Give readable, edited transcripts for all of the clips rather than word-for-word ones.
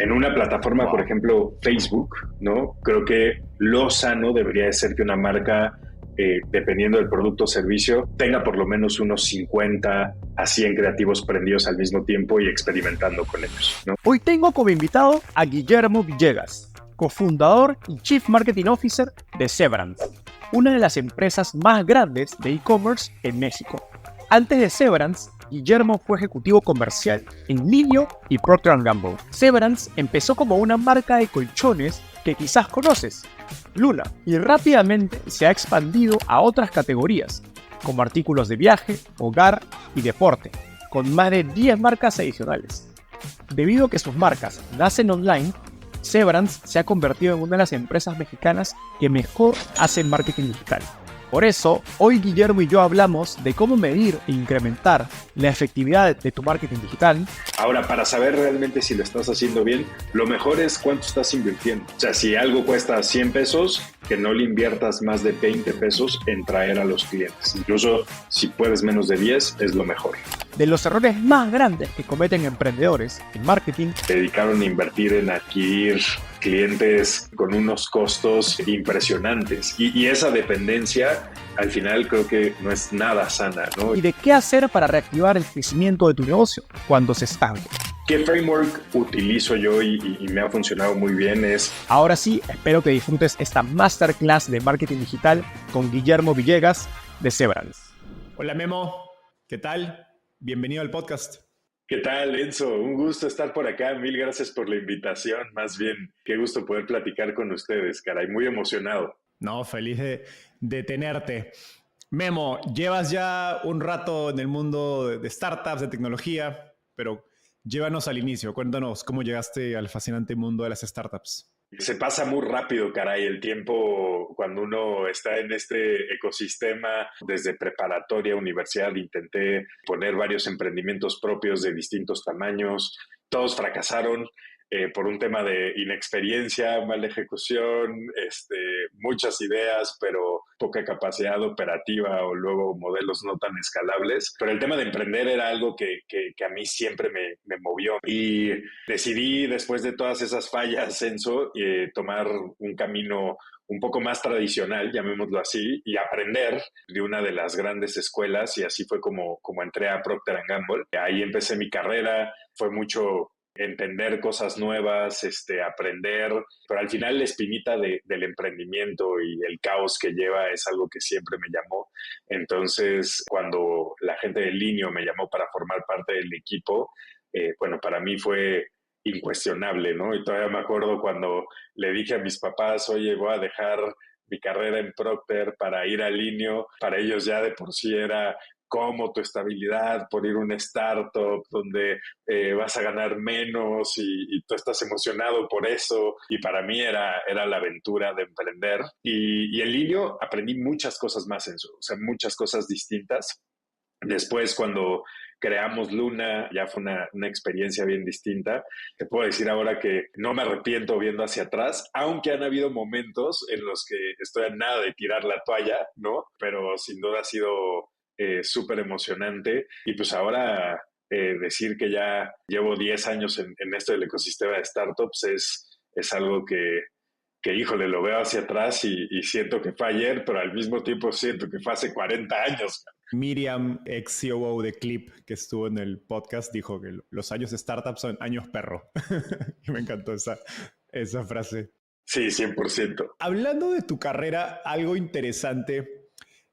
En una plataforma, por Wow. ejemplo, Facebook, ¿no? Creo que lo sano debería de ser que una marca, dependiendo del producto o servicio, tenga por lo menos unos 50 a 100 creativos prendidos al mismo tiempo y experimentando con ellos, ¿no? Hoy tengo como invitado a Guillermo Villegas, cofundador y Chief Marketing Officer de Severance, una de las empresas más grandes de e-commerce en México. Antes de Severance, Guillermo fue ejecutivo comercial en Linio y Procter & Gamble. Severance empezó como una marca de colchones que quizás conoces, Luna, y rápidamente se ha expandido a otras categorías, como artículos de viaje, hogar y deporte, con más de 10 marcas adicionales. Debido a que sus marcas nacen online, Severance se ha convertido en una de las empresas mexicanas que mejor hacen marketing digital. Por eso, hoy Guillermo y yo hablamos de cómo medir e incrementar la efectividad de tu marketing digital. Ahora, para saber realmente si lo estás haciendo bien, lo mejor es cuánto estás invirtiendo. O sea, si algo cuesta 100 pesos, que no le inviertas más de 20 pesos en traer a los clientes. Incluso si puedes menos de 10, es lo mejor. De los errores más grandes que cometen emprendedores en marketing. Se dedicaron a invertir en adquirir clientes con unos costos impresionantes y esa dependencia al final creo que no es nada sana, ¿no? Y de qué hacer para reactivar el crecimiento de tu negocio cuando se estanque. ¿Qué framework utilizo yo y me ha funcionado muy bien? Ahora sí, espero que disfrutes esta masterclass de marketing digital con Guillermo Villegas de Severance. Hola Memo, ¿qué tal? Bienvenido al podcast. ¿Qué tal, Enzo? Un gusto estar por acá. Mil gracias por la invitación. Más bien, qué gusto poder platicar con ustedes, caray. Muy emocionado. No, feliz de tenerte. Memo, llevas ya un rato en el mundo de startups, de tecnología, pero llévanos al inicio. Cuéntanos cómo llegaste al fascinante mundo de las startups. Se pasa muy rápido, caray, el tiempo cuando uno está en este ecosistema. Desde preparatoria, universidad, intenté poner varios emprendimientos propios de distintos tamaños. Todos fracasaron por un tema de inexperiencia, mala ejecución, muchas ideas, pero poca capacidad operativa o luego modelos no tan escalables. Pero el tema de emprender era algo que a mí siempre me movió. Y decidí, después de todas esas fallas, Enzo, tomar un camino un poco más tradicional, llamémoslo así, y aprender de una de las grandes escuelas, y así fue como entré a Procter & Gamble. Ahí empecé mi carrera, fue mucho entender cosas nuevas, aprender, pero al final la espinita del emprendimiento y el caos que lleva es algo que siempre me llamó. Entonces, cuando la gente de Linio me llamó para formar parte del equipo, bueno, para mí fue incuestionable, ¿no? Y todavía me acuerdo cuando le dije a mis papás, oye, voy a dejar mi carrera en Procter para ir a Linio. Para ellos ya de por sí era como tu estabilidad por ir a una startup donde vas a ganar menos y tú estás emocionado por eso. Y para mí era la aventura de emprender. Y en Linio aprendí muchas cosas más en eso, o sea, muchas cosas distintas. Después, cuando creamos Luna, ya fue una experiencia bien distinta. Te puedo decir ahora que no me arrepiento viendo hacia atrás, aunque han habido momentos en los que estoy a nada de tirar la toalla, ¿no? Pero sin duda ha sido súper emocionante. Y pues ahora decir que ya llevo 10 años en esto del ecosistema de startups es algo que, híjole, lo veo hacia atrás y siento que fue ayer, pero al mismo tiempo siento que fue hace 40 años. Miriam, ex COO de Clip, que estuvo en el podcast, dijo que los años de startup son años perro. Y me encantó esa frase. Sí, 100%. Hablando de tu carrera, algo interesante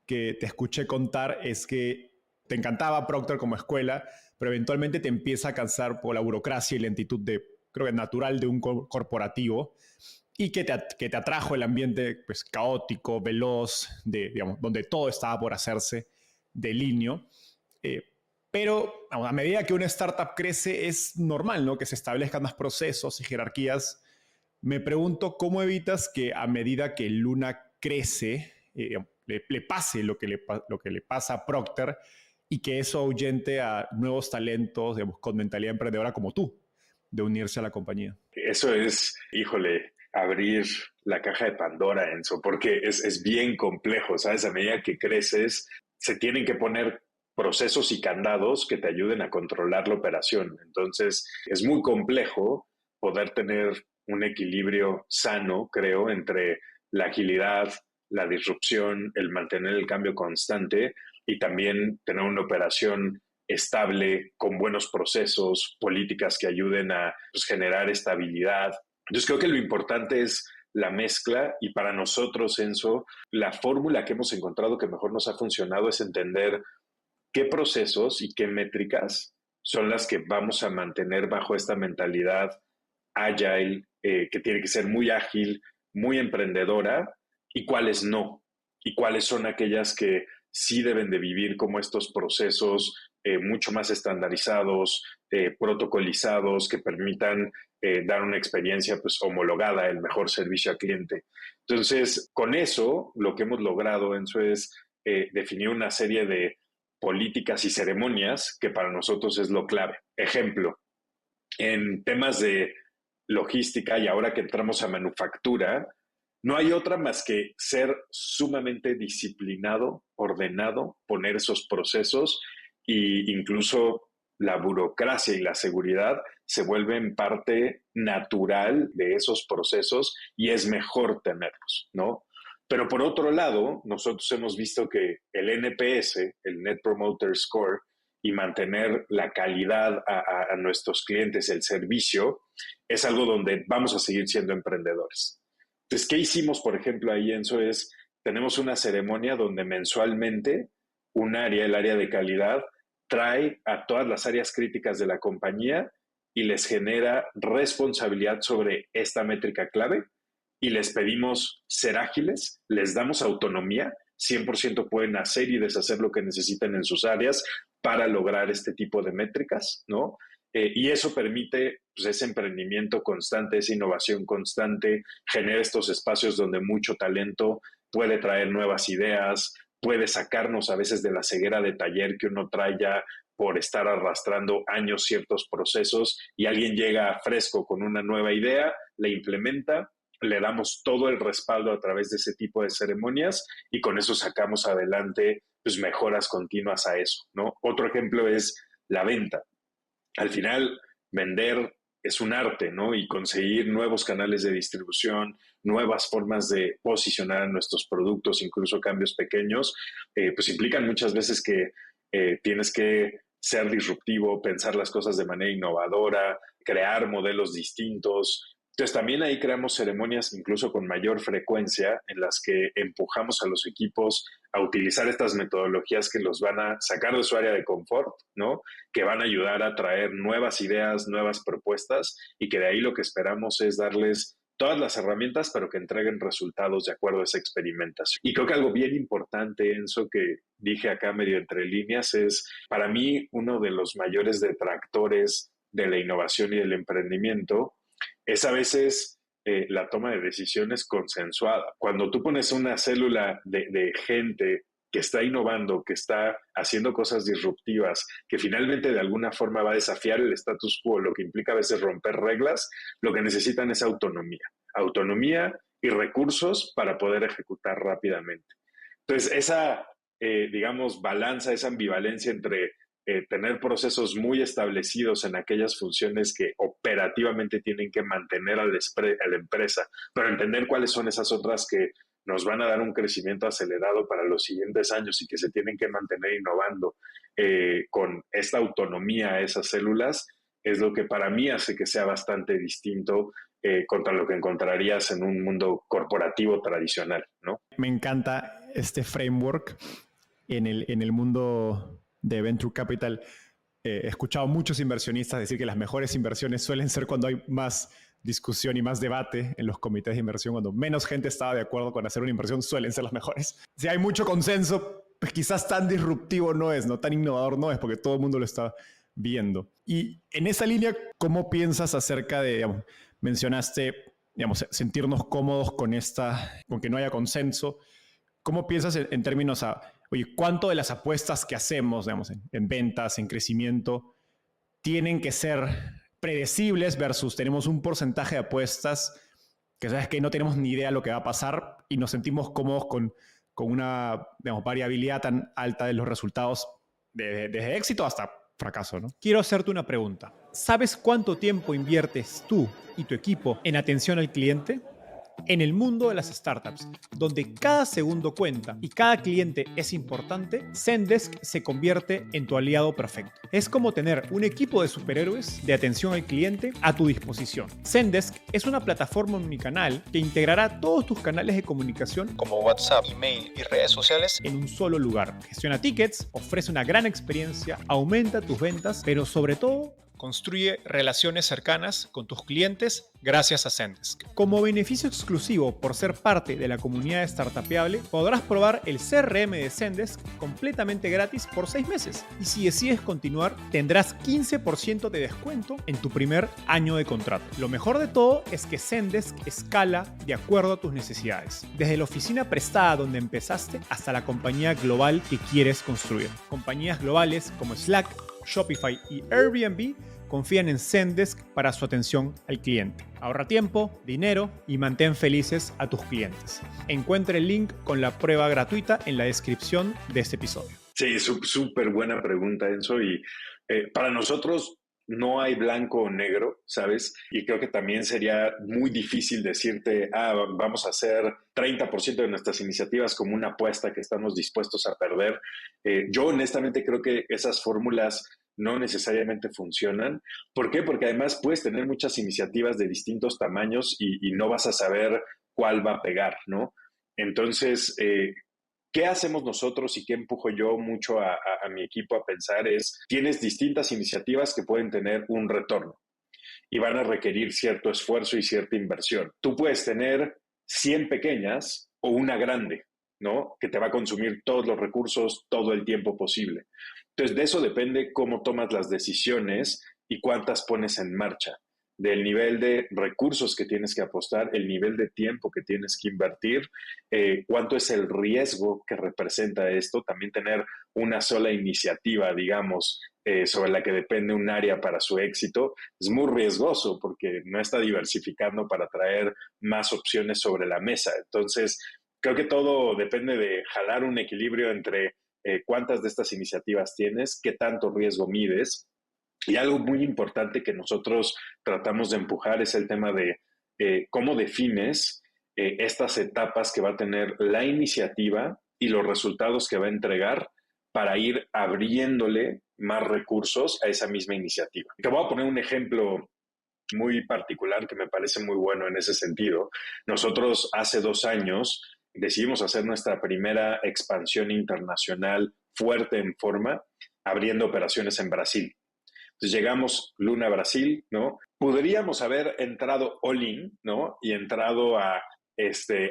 que te escuché contar es que te encantaba Procter como escuela, pero eventualmente te empieza a cansar por la burocracia y lentitud creo que natural de un corporativo y que te atrajo el ambiente pues, caótico, veloz, digamos, donde todo estaba por hacerse de Linio. Eh, pero a medida que una startup crece es normal, ¿no? Que se establezcan más procesos y jerarquías. Me pregunto cómo evitas que a medida que Luna crece, le pase lo que le pasa a Procter y que eso ahuyente a nuevos talentos, digamos, con mentalidad emprendedora como tú, de unirse a la compañía. Eso es, híjole, abrir la caja de Pandora, Enzo, porque es bien complejo, ¿sabes? A medida que creces, se tienen que poner procesos y candados que te ayuden a controlar la operación. Entonces, es muy complejo poder tener un equilibrio sano, creo, entre la agilidad, la disrupción, el mantener el cambio constante y también tener una operación estable, con buenos procesos, políticas que ayuden a pues, generar estabilidad. Entonces creo que lo importante es la mezcla y para nosotros, Enzo, la fórmula que hemos encontrado que mejor nos ha funcionado es entender qué procesos y qué métricas son las que vamos a mantener bajo esta mentalidad agile, que tiene que ser muy ágil, muy emprendedora, y cuáles no, y cuáles son aquellas que sí deben de vivir como estos procesos mucho más estandarizados, protocolizados, que permitan dar una experiencia pues, homologada, el mejor servicio al cliente. Entonces, con eso, lo que hemos logrado, Enzo, es definir una serie de políticas y ceremonias que para nosotros es lo clave. Ejemplo, en temas de logística y ahora que entramos a manufactura, no hay otra más que ser sumamente disciplinado, ordenado, poner esos procesos e incluso la burocracia y la seguridad se vuelven parte natural de esos procesos y es mejor tenerlos, ¿no? Pero por otro lado, nosotros hemos visto que el NPS, el Net Promoter Score, y mantener la calidad a nuestros clientes, el servicio, es algo donde vamos a seguir siendo emprendedores. Entonces, ¿qué hicimos, por ejemplo, ahí, Enzo? Tenemos una ceremonia donde mensualmente un área, el área de calidad, trae a todas las áreas críticas de la compañía y les genera responsabilidad sobre esta métrica clave y les pedimos ser ágiles, les damos autonomía, 100% pueden hacer y deshacer lo que necesiten en sus áreas para lograr este tipo de métricas, ¿no? Y eso permite pues, ese emprendimiento constante, esa innovación constante, genera estos espacios donde mucho talento puede traer nuevas ideas, puede sacarnos a veces de la ceguera de taller que uno trae ya por estar arrastrando años ciertos procesos y alguien llega fresco con una nueva idea, la implementa, le damos todo el respaldo a través de ese tipo de ceremonias y con eso sacamos adelante pues, mejoras continuas a eso, ¿no? Otro ejemplo es la venta. Al final, vender es un arte, ¿no? Y conseguir nuevos canales de distribución, nuevas formas de posicionar a nuestros productos, incluso cambios pequeños, pues implican muchas veces que tienes que ser disruptivo, pensar las cosas de manera innovadora, crear modelos distintos. Entonces también ahí creamos ceremonias incluso con mayor frecuencia en las que empujamos a los equipos a utilizar estas metodologías que los van a sacar de su área de confort, ¿no? Que van a ayudar a traer nuevas ideas, nuevas propuestas y que de ahí lo que esperamos es darles todas las herramientas, pero que entreguen resultados de acuerdo a esa experimentación. Y creo que algo bien importante, Enzo, que dije acá medio entre líneas, es para mí uno de los mayores detractores de la innovación y del emprendimiento es a veces la toma de decisiones consensuada. Cuando tú pones una célula de gente que está innovando, que está haciendo cosas disruptivas, que finalmente de alguna forma va a desafiar el status quo, lo que implica a veces romper reglas, lo que necesitan es autonomía. Autonomía y recursos para poder ejecutar rápidamente. Entonces, esa, digamos, balanza, esa ambivalencia entre tener procesos muy establecidos en aquellas funciones que operativamente tienen que mantener a la empresa, pero entender cuáles son esas otras que nos van a dar un crecimiento acelerado para los siguientes años y que se tienen que mantener innovando con esta autonomía a esas células, es lo que para mí hace que sea bastante distinto contra lo que encontrarías en un mundo corporativo tradicional, ¿no? Me encanta este framework en el mundo de Venture Capital. He escuchado muchos inversionistas decir que las mejores inversiones suelen ser cuando hay más discusión y más debate en los comités de inversión, cuando menos gente estaba de acuerdo con hacer una inversión, suelen ser las mejores. Si hay mucho consenso, pues quizás tan disruptivo no es, ¿no? Tan innovador no es, porque todo el mundo lo está viendo. Y en esa línea, ¿cómo piensas acerca de, digamos, mencionaste, digamos, sentirnos cómodos con que no haya consenso? ¿Cómo piensas en términos a, oye, cuánto de las apuestas que hacemos, digamos, en ventas, en crecimiento, tienen que ser predecibles versus tenemos un porcentaje de apuestas que sabes que no tenemos ni idea de lo que va a pasar y nos sentimos cómodos con una, digamos, variabilidad tan alta de los resultados, desde éxito hasta fracaso, ¿no? Quiero hacerte una pregunta. ¿Sabes cuánto tiempo inviertes tú y tu equipo en atención al cliente? En el mundo de las startups, donde cada segundo cuenta y cada cliente es importante, Zendesk se convierte en tu aliado perfecto. Es como tener un equipo de superhéroes de atención al cliente a tu disposición. Zendesk es una plataforma omnicanal que integrará todos tus canales de comunicación como WhatsApp, email y redes sociales en un solo lugar. Gestiona tickets, ofrece una gran experiencia, aumenta tus ventas, pero sobre todo construye relaciones cercanas con tus clientes gracias a Zendesk. Como beneficio exclusivo por ser parte de la comunidad de Startupeable, podrás probar el CRM de Zendesk completamente gratis por 6 meses. Y si decides continuar, tendrás 15% de descuento en tu primer año de contrato. Lo mejor de todo es que Zendesk escala de acuerdo a tus necesidades. Desde la oficina prestada donde empezaste hasta la compañía global que quieres construir. Compañías globales como Slack, Shopify y Airbnb confían en Zendesk para su atención al cliente. Ahorra tiempo, dinero y mantén felices a tus clientes. Encuentra el link con la prueba gratuita en la descripción de este episodio. Sí, súper buena pregunta, Enzo. Y para nosotros no hay blanco o negro, ¿sabes? Y creo que también sería muy difícil decirte, vamos a hacer 30% de nuestras iniciativas como una apuesta que estamos dispuestos a perder. Yo honestamente creo que esas fórmulas no necesariamente funcionan. ¿Por qué? Porque además puedes tener muchas iniciativas de distintos tamaños y no vas a saber cuál va a pegar, ¿no? Entonces, ¿qué hacemos nosotros y qué empujo yo mucho a mi equipo a pensar es, tienes distintas iniciativas que pueden tener un retorno y van a requerir cierto esfuerzo y cierta inversión. Tú puedes tener 100 pequeñas o una grande, ¿no? Que te va a consumir todos los recursos todo el tiempo posible. Entonces, de eso depende cómo tomas las decisiones y cuántas pones en marcha, del nivel de recursos que tienes que apostar, el nivel de tiempo que tienes que invertir, cuánto es el riesgo que representa esto, también tener una sola iniciativa, digamos, sobre la que depende un área para su éxito, es muy riesgoso porque no está diversificando para traer más opciones sobre la mesa. Entonces, creo que todo depende de jalar un equilibrio entre cuántas de estas iniciativas tienes, qué tanto riesgo mides. Y algo muy importante que nosotros tratamos de empujar es el tema de cómo defines estas etapas que va a tener la iniciativa y los resultados que va a entregar para ir abriéndole más recursos a esa misma iniciativa. Te voy a poner un ejemplo muy particular que me parece muy bueno en ese sentido. Nosotros hace 2 años decidimos hacer nuestra primera expansión internacional fuerte en forma, abriendo operaciones en Brasil. Entonces llegamos Luna, Brasil, ¿no? Podríamos haber entrado all-in, ¿no? Y entrado a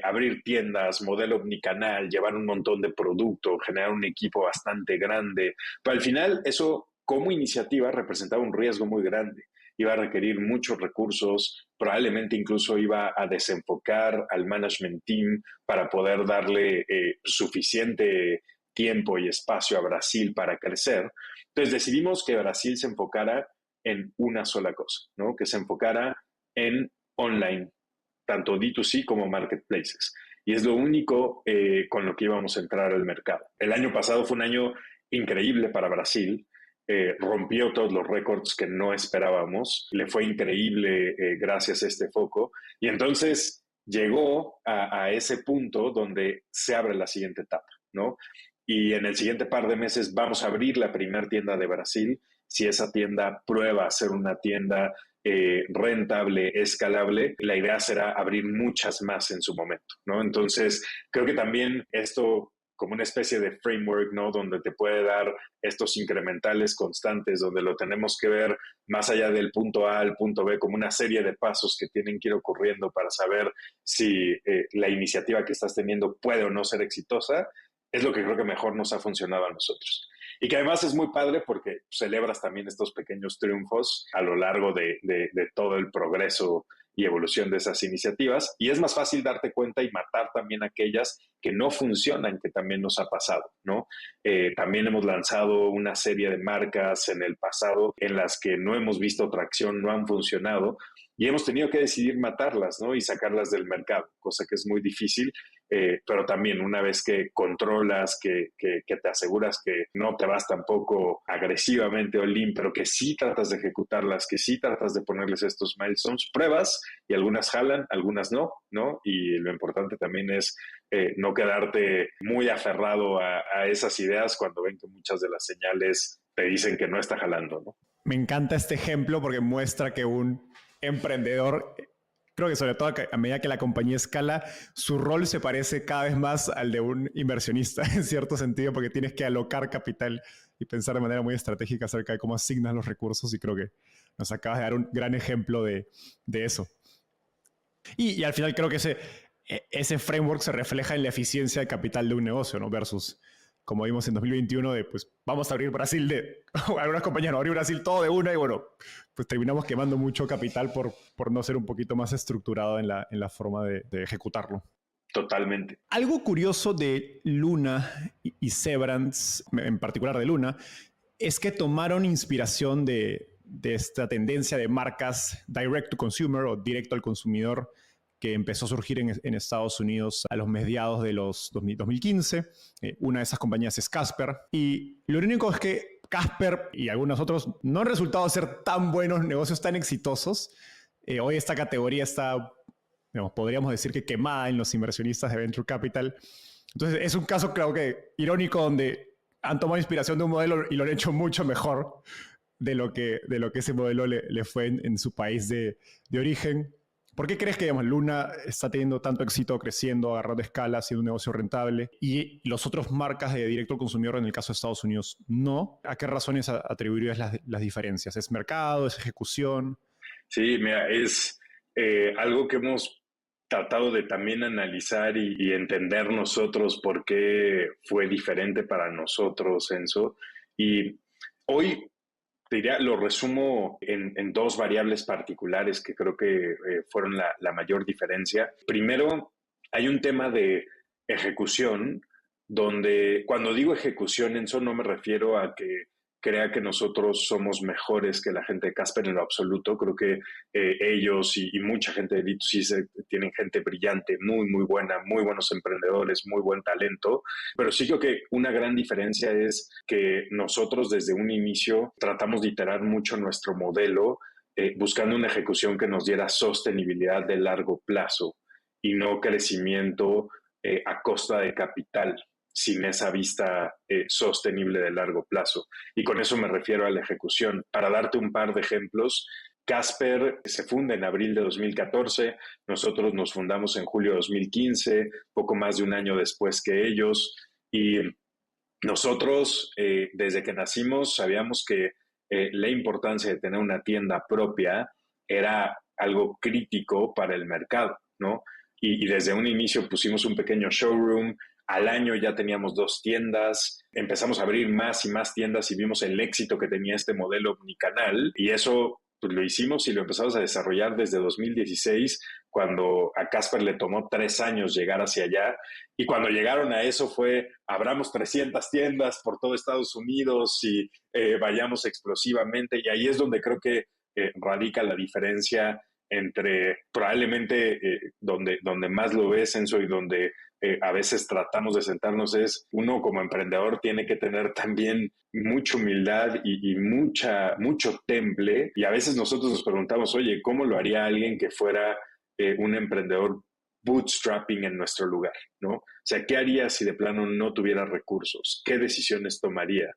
abrir tiendas, modelo omnicanal, llevar un montón de producto, generar un equipo bastante grande. Pero al final eso como iniciativa representaba un riesgo muy grande. Iba a requerir muchos recursos, probablemente incluso iba a desenfocar al management team para poder darle suficiente tiempo y espacio a Brasil para crecer. Entonces decidimos que Brasil se enfocara en una sola cosa, ¿no? Que se enfocara en online, tanto D2C como marketplaces. Y es lo único con lo que íbamos a entrar al mercado. El año pasado fue un año increíble para Brasil. Rompió todos los récords que no esperábamos. Le fue increíble gracias a este foco. Y entonces llegó a ese punto donde se abre la siguiente etapa, ¿no? Y en el siguiente par de meses vamos a abrir la primera tienda de Brasil. Si esa tienda prueba a ser una tienda rentable, escalable, la idea será abrir muchas más en su momento, ¿no? Entonces, creo que también esto como una especie de framework, ¿no? Donde te puede dar estos incrementales constantes, donde lo tenemos que ver más allá del punto A al punto B, como una serie de pasos que tienen que ir ocurriendo para saber si la iniciativa que estás teniendo puede o no ser exitosa, es lo que creo que mejor nos ha funcionado a nosotros. Y que además es muy padre porque celebras también estos pequeños triunfos a lo largo de todo el progreso y evolución de esas iniciativas. Y es más fácil darte cuenta y matar también aquellas que no funcionan, que también nos ha pasado, ¿no? También hemos lanzado una serie de marcas en el pasado en las que no hemos visto tracción, no han funcionado y hemos tenido que decidir matarlas, ¿no? Y sacarlas del mercado, cosa que es muy difícil. pero también una vez que controlas, que te aseguras que no te vas tampoco agresivamente all in, pero que sí tratas de ejecutarlas, que sí tratas de ponerles estos milestones, pruebas y algunas jalan, algunas no, ¿no? Y lo importante también es no quedarte muy aferrado a esas ideas cuando ven que muchas de las señales te dicen que no está jalando, ¿no? Me encanta este ejemplo porque muestra que un emprendedor, creo que sobre todo a medida que la compañía escala, su rol se parece cada vez más al de un inversionista, en cierto sentido, porque tienes que alocar capital y pensar de manera muy estratégica acerca de cómo asignas los recursos, y creo que nos acabas de dar un gran ejemplo de eso. Y al final creo que ese framework se refleja en la eficiencia de capital de un negocio, ¿no? Versus, como vimos en 2021, de pues vamos a abrir Brasil algunas compañías no abrir Brasil todo de una, y bueno, pues terminamos quemando mucho capital por no ser un poquito más estructurado en la forma de ejecutarlo. Totalmente. Algo curioso de Luna y Severance, en particular de Luna, es que tomaron inspiración de esta tendencia de marcas direct to consumer o directo al consumidor que empezó a surgir en Estados Unidos a los mediados de los 2015. Una de esas compañías es Casper. Y lo único es que Casper y algunos otros no han resultado ser tan buenos negocios, tan exitosos. Hoy esta categoría está, digamos, podríamos decir que quemada en los inversionistas de Venture Capital. Entonces es un caso, creo que irónico, donde han tomado inspiración de un modelo y lo han hecho mucho mejor de lo que ese modelo le fue en su país de origen. ¿Por qué crees que, digamos, Luna está teniendo tanto éxito, creciendo, agarrando escala, siendo un negocio rentable, y los otros marcas de directo al consumidor, en el caso de Estados Unidos, no? ¿A qué razones atribuirías las diferencias? ¿Es mercado? ¿Es ejecución? Sí, mira, es algo que hemos tratado de también analizar y entender nosotros por qué fue diferente para nosotros, Enzo. Y hoy te diría, lo resumo en dos variables particulares que creo que fueron la mayor diferencia. Primero, hay un tema de ejecución, donde cuando digo ejecución, en eso no me refiero a que crea que nosotros somos mejores que la gente de Casper en lo absoluto. Creo que ellos y mucha gente de D2C tienen gente brillante, muy, muy buena, muy buenos emprendedores, muy buen talento. Pero sí creo que una gran diferencia es que nosotros desde un inicio tratamos de iterar mucho nuestro modelo, buscando una ejecución que nos diera sostenibilidad de largo plazo y no crecimiento a costa de capital, sin esa vista sostenible de largo plazo. Y con eso me refiero a la ejecución. Para darte un par de ejemplos, Casper se funda en abril de 2014, nosotros nos fundamos en julio de 2015, poco más de un año después que ellos, y nosotros desde que nacimos sabíamos que la importancia de tener una tienda propia era algo crítico para el mercado, ¿no? Y desde un inicio pusimos un pequeño showroom. Al año ya teníamos 2 tiendas, empezamos a abrir más y más tiendas y vimos el éxito que tenía este modelo omnicanal, y eso pues lo hicimos y lo empezamos a desarrollar desde 2016, cuando a Casper le tomó 3 años llegar hacia allá, y cuando llegaron a eso fue, abramos 300 tiendas por todo Estados Unidos y vayamos explosivamente, y ahí es donde creo que radica la diferencia entre probablemente donde más lo ves, Enzo, y donde a veces tratamos de sentarnos, es uno como emprendedor tiene que tener también mucha humildad y mucho temple, y a veces nosotros nos preguntamos, oye, ¿cómo lo haría alguien que fuera un emprendedor bootstrapping en nuestro lugar, ¿no? O sea, ¿qué haría si de plano no tuviera recursos? ¿Qué decisiones tomaría?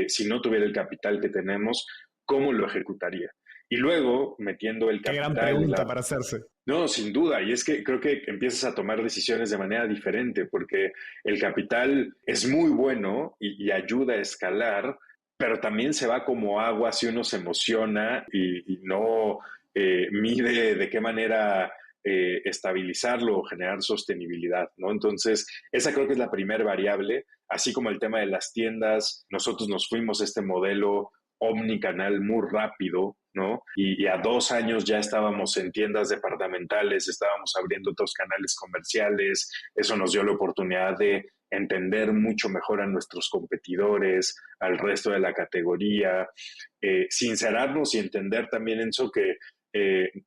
Si no tuviera el capital que tenemos, ¿cómo lo ejecutaría? Y luego, metiendo el capital... Qué gran pregunta para hacerse. No, sin duda, y es que creo que empiezas a tomar decisiones de manera diferente, porque el capital es muy bueno y ayuda a escalar, pero también se va como agua si uno se emociona y no mide de qué manera estabilizarlo o generar sostenibilidad, ¿no? Entonces, esa creo que es la primera variable, así como el tema de las tiendas. Nosotros nos fuimos a este modelo omnicanal muy rápido, ¿no? Y a 2 años ya estábamos en tiendas departamentales, estábamos abriendo otros canales comerciales. Eso nos dio la oportunidad de entender mucho mejor a nuestros competidores, al resto de la categoría, sincerarnos y entender también, Enzo, que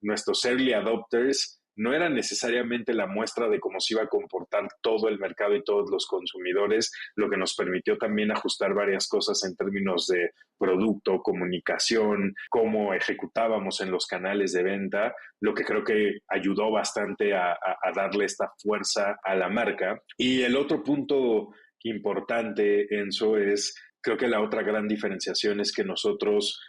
nuestros early adopters no era necesariamente la muestra de cómo se iba a comportar todo el mercado y todos los consumidores, lo que nos permitió también ajustar varias cosas en términos de producto, comunicación, cómo ejecutábamos en los canales de venta, lo que creo que ayudó bastante a darle esta fuerza a la marca. Y el otro punto importante, Enzo, es creo que la otra gran diferenciación es que nosotros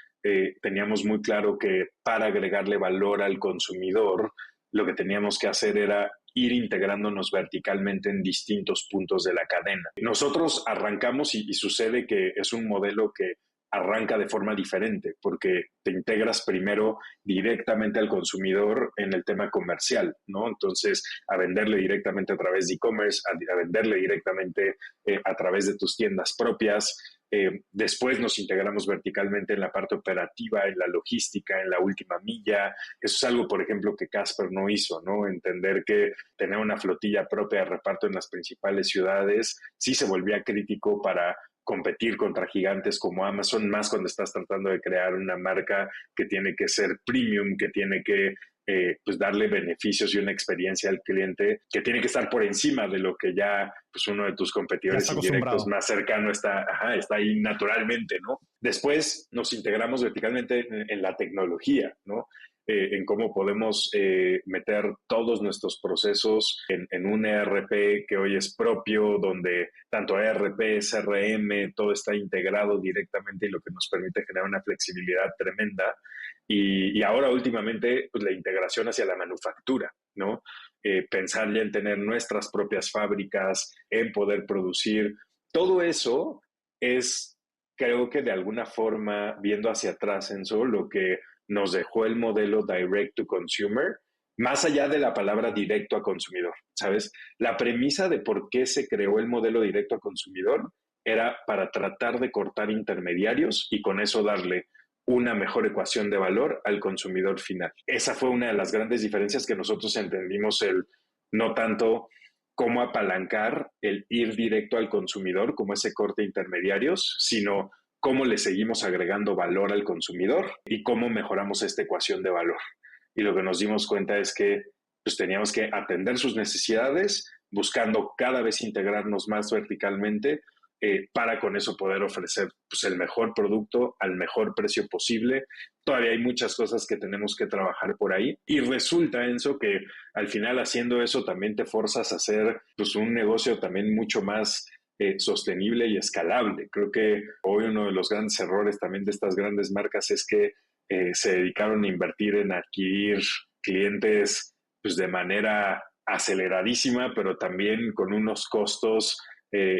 teníamos muy claro que para agregarle valor al consumidor, lo que teníamos que hacer era ir integrándonos verticalmente en distintos puntos de la cadena. Nosotros arrancamos y sucede que es un modelo que arranca de forma diferente porque te integras primero directamente al consumidor en el tema comercial, ¿no? Entonces, a venderle directamente a través de e-commerce, a venderle directamente a través de tus tiendas propias. Después nos integramos verticalmente en la parte operativa, en la logística, en la última milla. Eso es algo, por ejemplo, que Casper no hizo, ¿no? Entender que tener una flotilla propia de reparto en las principales ciudades sí se volvía crítico para competir contra gigantes como Amazon, más cuando estás tratando de crear una marca que tiene que ser premium, que tiene que pues darle beneficios y una experiencia al cliente que tiene que estar por encima de lo que ya pues uno de tus competidores indirectos más cercano está ahí naturalmente, ¿no? Después nos integramos verticalmente en la tecnología, ¿no? En cómo podemos meter todos nuestros procesos en un ERP que hoy es propio, donde tanto ERP, CRM, todo está integrado directamente y lo que nos permite generar una flexibilidad tremenda. Y ahora últimamente pues, la integración hacia la manufactura, ¿no? Pensar ya en tener nuestras propias fábricas, en poder producir. Todo eso es, creo que de alguna forma, viendo hacia atrás, Enzo, lo que nos dejó el modelo direct to consumer, más allá de la palabra directo a consumidor, ¿sabes? La premisa de por qué se creó el modelo directo a consumidor era para tratar de cortar intermediarios y con eso darle una mejor ecuación de valor al consumidor final. Esa fue una de las grandes diferencias que nosotros entendimos, el no tanto cómo apalancar el ir directo al consumidor como ese corte de intermediarios, sino cómo le seguimos agregando valor al consumidor y cómo mejoramos esta ecuación de valor. Y lo que nos dimos cuenta es que pues, teníamos que atender sus necesidades, buscando cada vez integrarnos más verticalmente para con eso poder ofrecer pues, el mejor producto al mejor precio posible. Todavía hay muchas cosas que tenemos que trabajar por ahí. Y resulta, Enzo, que al final haciendo eso también te forzas a hacer pues, un negocio también mucho más sostenible y escalable. Creo que hoy uno de los grandes errores también de estas grandes marcas es que se dedicaron a invertir en adquirir clientes pues, de manera aceleradísima, pero también con unos costos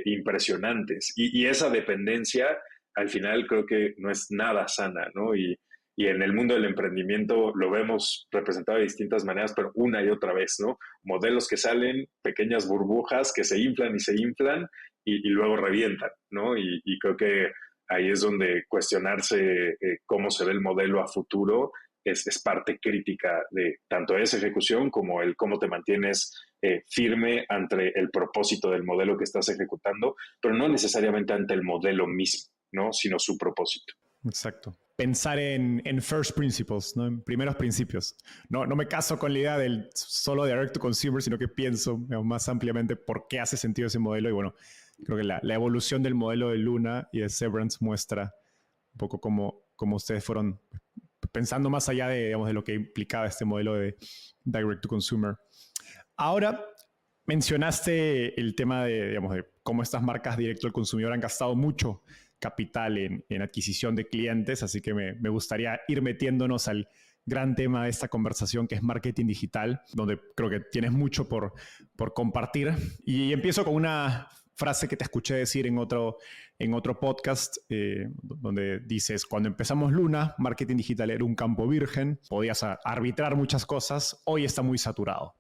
impresionantes. Y esa dependencia, al final, creo que no es nada sana, ¿no? Y en el mundo del emprendimiento lo vemos representado de distintas maneras, pero una y otra vez, ¿no? Modelos que salen, pequeñas burbujas que se inflan y luego revientan, ¿no? Y creo que ahí es donde cuestionarse cómo se ve el modelo a futuro es parte crítica de tanto esa ejecución como el cómo te mantienes firme ante el propósito del modelo que estás ejecutando, pero no necesariamente ante el modelo mismo, ¿no? Sino su propósito. Exacto. Pensar en first principles, ¿no? En primeros principios. No me caso con la idea del solo direct to consumer, sino que pienso más ampliamente por qué hace sentido ese modelo. Y bueno, creo que la evolución del modelo de Luna y de Severance muestra un poco cómo ustedes fueron pensando más allá de, digamos, de lo que implicaba este modelo de direct to consumer. Ahora, mencionaste el tema de, digamos, de cómo estas marcas directo al consumidor han gastado mucho capital en adquisición de clientes, así que me gustaría ir metiéndonos al gran tema de esta conversación que es marketing digital, donde creo que tienes mucho por compartir. Y empiezo con una frase que te escuché decir en otro podcast, donde dices, cuando empezamos Luna, marketing digital era un campo virgen, podías arbitrar muchas cosas, hoy está muy saturado.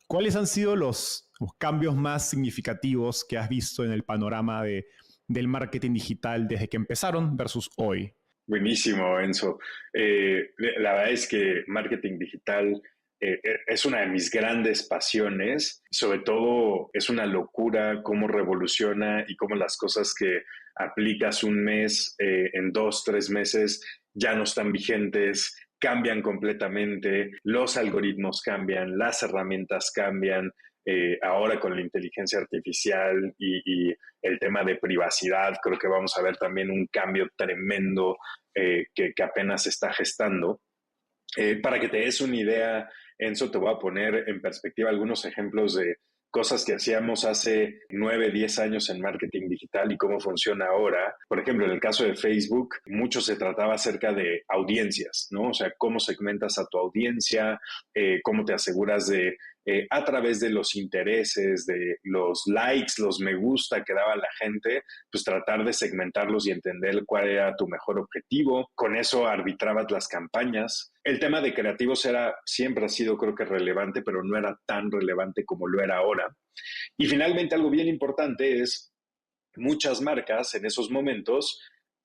¿Cuáles han sido los cambios más significativos que has visto en el panorama del marketing digital desde que empezaron versus hoy? Buenísimo, Enzo. La verdad es que marketing digital es una de mis grandes pasiones. Sobre todo es una locura cómo revoluciona y cómo las cosas que aplicas un mes, en 2, 3 meses, ya no están vigentes, cambian completamente, los algoritmos cambian, las herramientas cambian. Ahora con la inteligencia artificial y el tema de privacidad, creo que vamos a ver también un cambio tremendo que apenas se está gestando. Para que te des una idea, Enzo, te voy a poner en perspectiva algunos ejemplos de cosas que hacíamos hace 9, 10 años en marketing digital y cómo funciona ahora. Por ejemplo, en el caso de Facebook, mucho se trataba acerca de audiencias, ¿no? O sea, cómo segmentas a tu audiencia, cómo te aseguras de, a través de los intereses, de los likes, los me gusta que daba la gente, pues tratar de segmentarlos y entender cuál era tu mejor objetivo. Con eso arbitrabas las campañas. El tema de creativos siempre ha sido, creo que, relevante, pero no era tan relevante como lo era ahora. Y finalmente, algo bien importante es, muchas marcas en esos momentos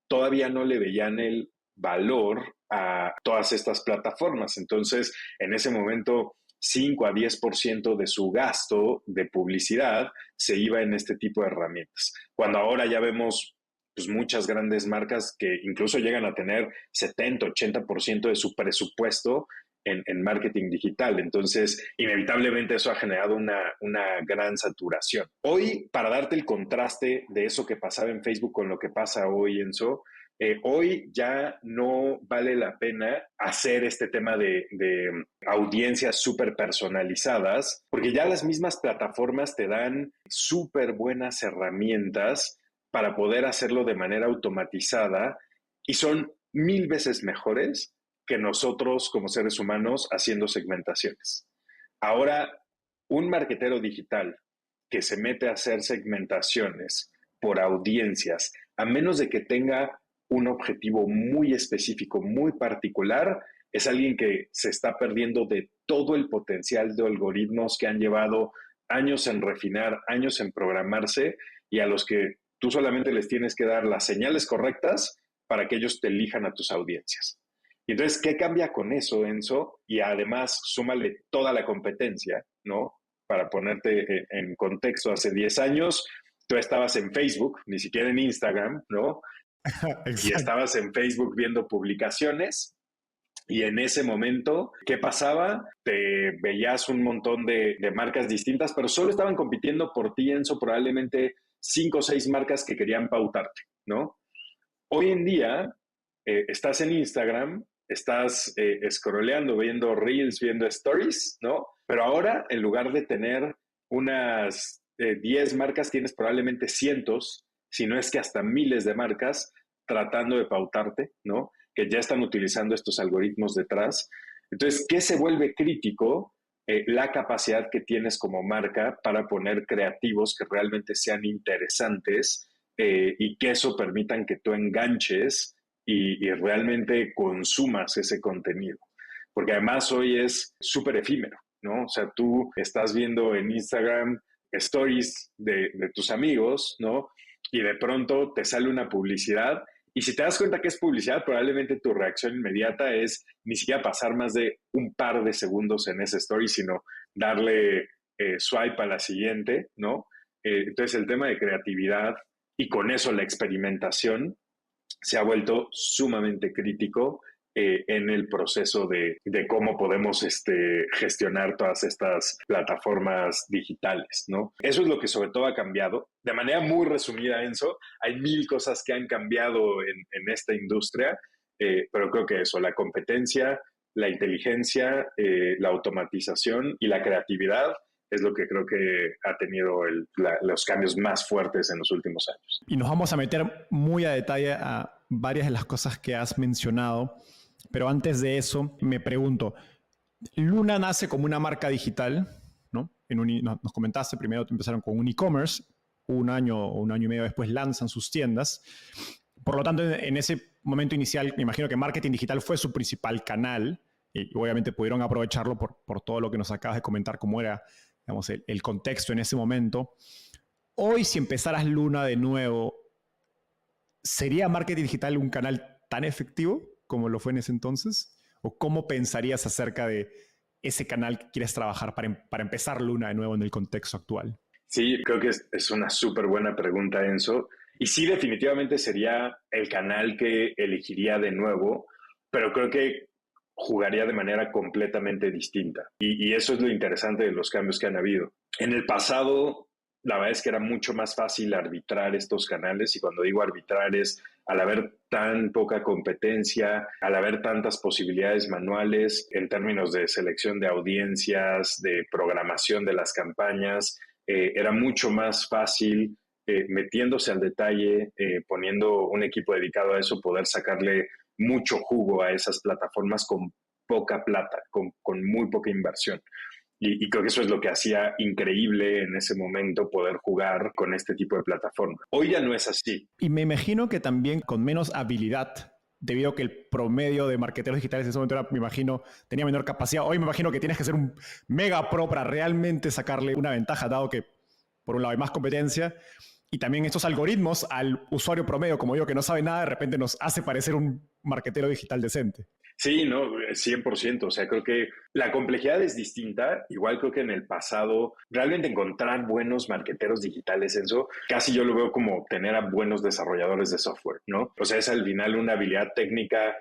todavía no le veían el valor a todas estas plataformas. Entonces, en ese momento, 5 a 10% de su gasto de publicidad se iba en este tipo de herramientas. Cuando ahora ya vemos pues, muchas grandes marcas que incluso llegan a tener 70-80% de su presupuesto en marketing digital. Entonces, inevitablemente eso ha generado una gran saturación. Hoy, para darte el contraste de eso que pasaba en Facebook con lo que pasa hoy, Enzo, hoy ya no vale la pena hacer este tema de audiencias súper personalizadas, porque ya las mismas plataformas te dan súper buenas herramientas para poder hacerlo de manera automatizada y son 1000 veces mejores que nosotros como seres humanos haciendo segmentaciones. Ahora, un marketero digital que se mete a hacer segmentaciones por audiencias, a menos de que tenga un objetivo muy específico, muy particular, es alguien que se está perdiendo de todo el potencial de algoritmos que han llevado años en refinar, años en programarse y a los que tú solamente les tienes que dar las señales correctas para que ellos te elijan a tus audiencias. Y entonces, ¿qué cambia con eso, Enzo? Y además, súmale toda la competencia, ¿no? Para ponerte en contexto, hace 10 años, tú estabas en Facebook, ni siquiera en Instagram, ¿no? Y estabas en Facebook viendo publicaciones y en ese momento, ¿qué pasaba? Te veías un montón de marcas distintas, pero solo estaban compitiendo por ti, Enzo, probablemente 5 o 6 marcas que querían pautarte, ¿no? Hoy en día, estás en Instagram, estás scrolleando, viendo reels, viendo stories, ¿no? Pero ahora, en lugar de tener unas 10 marcas, tienes probablemente cientos, si no es que hasta miles de marcas tratando de pautarte, ¿no? Que ya están utilizando estos algoritmos detrás. Entonces, ¿qué se vuelve crítico? La capacidad que tienes como marca para poner creativos que realmente sean interesantes y que eso permitan que tú enganches y realmente consumas ese contenido. Porque además hoy es súper efímero, ¿no? O sea, tú estás viendo en Instagram stories de tus amigos, ¿no? Y de pronto te sale una publicidad y si te das cuenta que es publicidad, probablemente tu reacción inmediata es ni siquiera pasar más de un par de segundos en ese story, sino darle swipe a la siguiente, ¿no? Entonces el tema de creatividad y con eso la experimentación se ha vuelto sumamente crítico en el proceso de cómo podemos gestionar todas estas plataformas digitales, ¿no? Eso es lo que sobre todo ha cambiado. De manera muy resumida, Enzo, hay 1000 cosas que han cambiado en esta industria, pero creo que eso, la competencia, la inteligencia, la automatización y la creatividad es lo que creo que ha tenido los cambios más fuertes en los últimos años. Y nos vamos a meter muy a detalle a varias de las cosas que has mencionado, pero antes de eso me pregunto, Luna nace como una marca digital, ¿no? Nos comentaste, primero empezaron con un e-commerce, un año o un año y medio después lanzan sus tiendas. Por lo tanto, en ese momento inicial, me imagino que marketing digital fue su principal canal y obviamente pudieron aprovecharlo por todo lo que nos acabas de comentar, cómo era, digamos, el contexto en ese momento. Hoy, si empezaras Luna de nuevo, ¿sería marketing digital un canal tan efectivo como lo fue en ese entonces? ¿O cómo pensarías acerca de ese canal que quieres trabajar para empezar Luna de nuevo en el contexto actual? Sí, creo que es una súper buena pregunta, Enzo. Y sí, definitivamente sería el canal que elegiría de nuevo, pero creo que jugaría de manera completamente distinta. Y eso es lo interesante de los cambios que han habido. En el pasado, la verdad es que era mucho más fácil arbitrar estos canales, y cuando digo arbitrar es al haber tan poca competencia, al haber tantas posibilidades manuales en términos de selección de audiencias, de programación de las campañas, era mucho más fácil metiéndose al detalle, poniendo un equipo dedicado a eso, poder sacarle mucho jugo a esas plataformas con poca plata, con muy poca inversión. Y creo que eso es lo que hacía increíble en ese momento poder jugar con este tipo de plataforma. Hoy ya no es así. Y me imagino que también con menos habilidad, debido a que el promedio de marketeros digitales en ese momento era, me imagino, tenía menor capacidad. Hoy me imagino que tienes que ser un mega pro para realmente sacarle una ventaja, dado que, por un lado, hay más competencia. Y también estos algoritmos al usuario promedio, como yo, que no sabe nada, de repente nos hace parecer un marketero digital decente. Sí, no, 100%. O sea, creo que la complejidad es distinta. Igual creo que en el pasado, realmente encontrar buenos marqueteros digitales, eso casi yo lo veo como tener a buenos desarrolladores de software, ¿no? O sea, es al final una habilidad técnica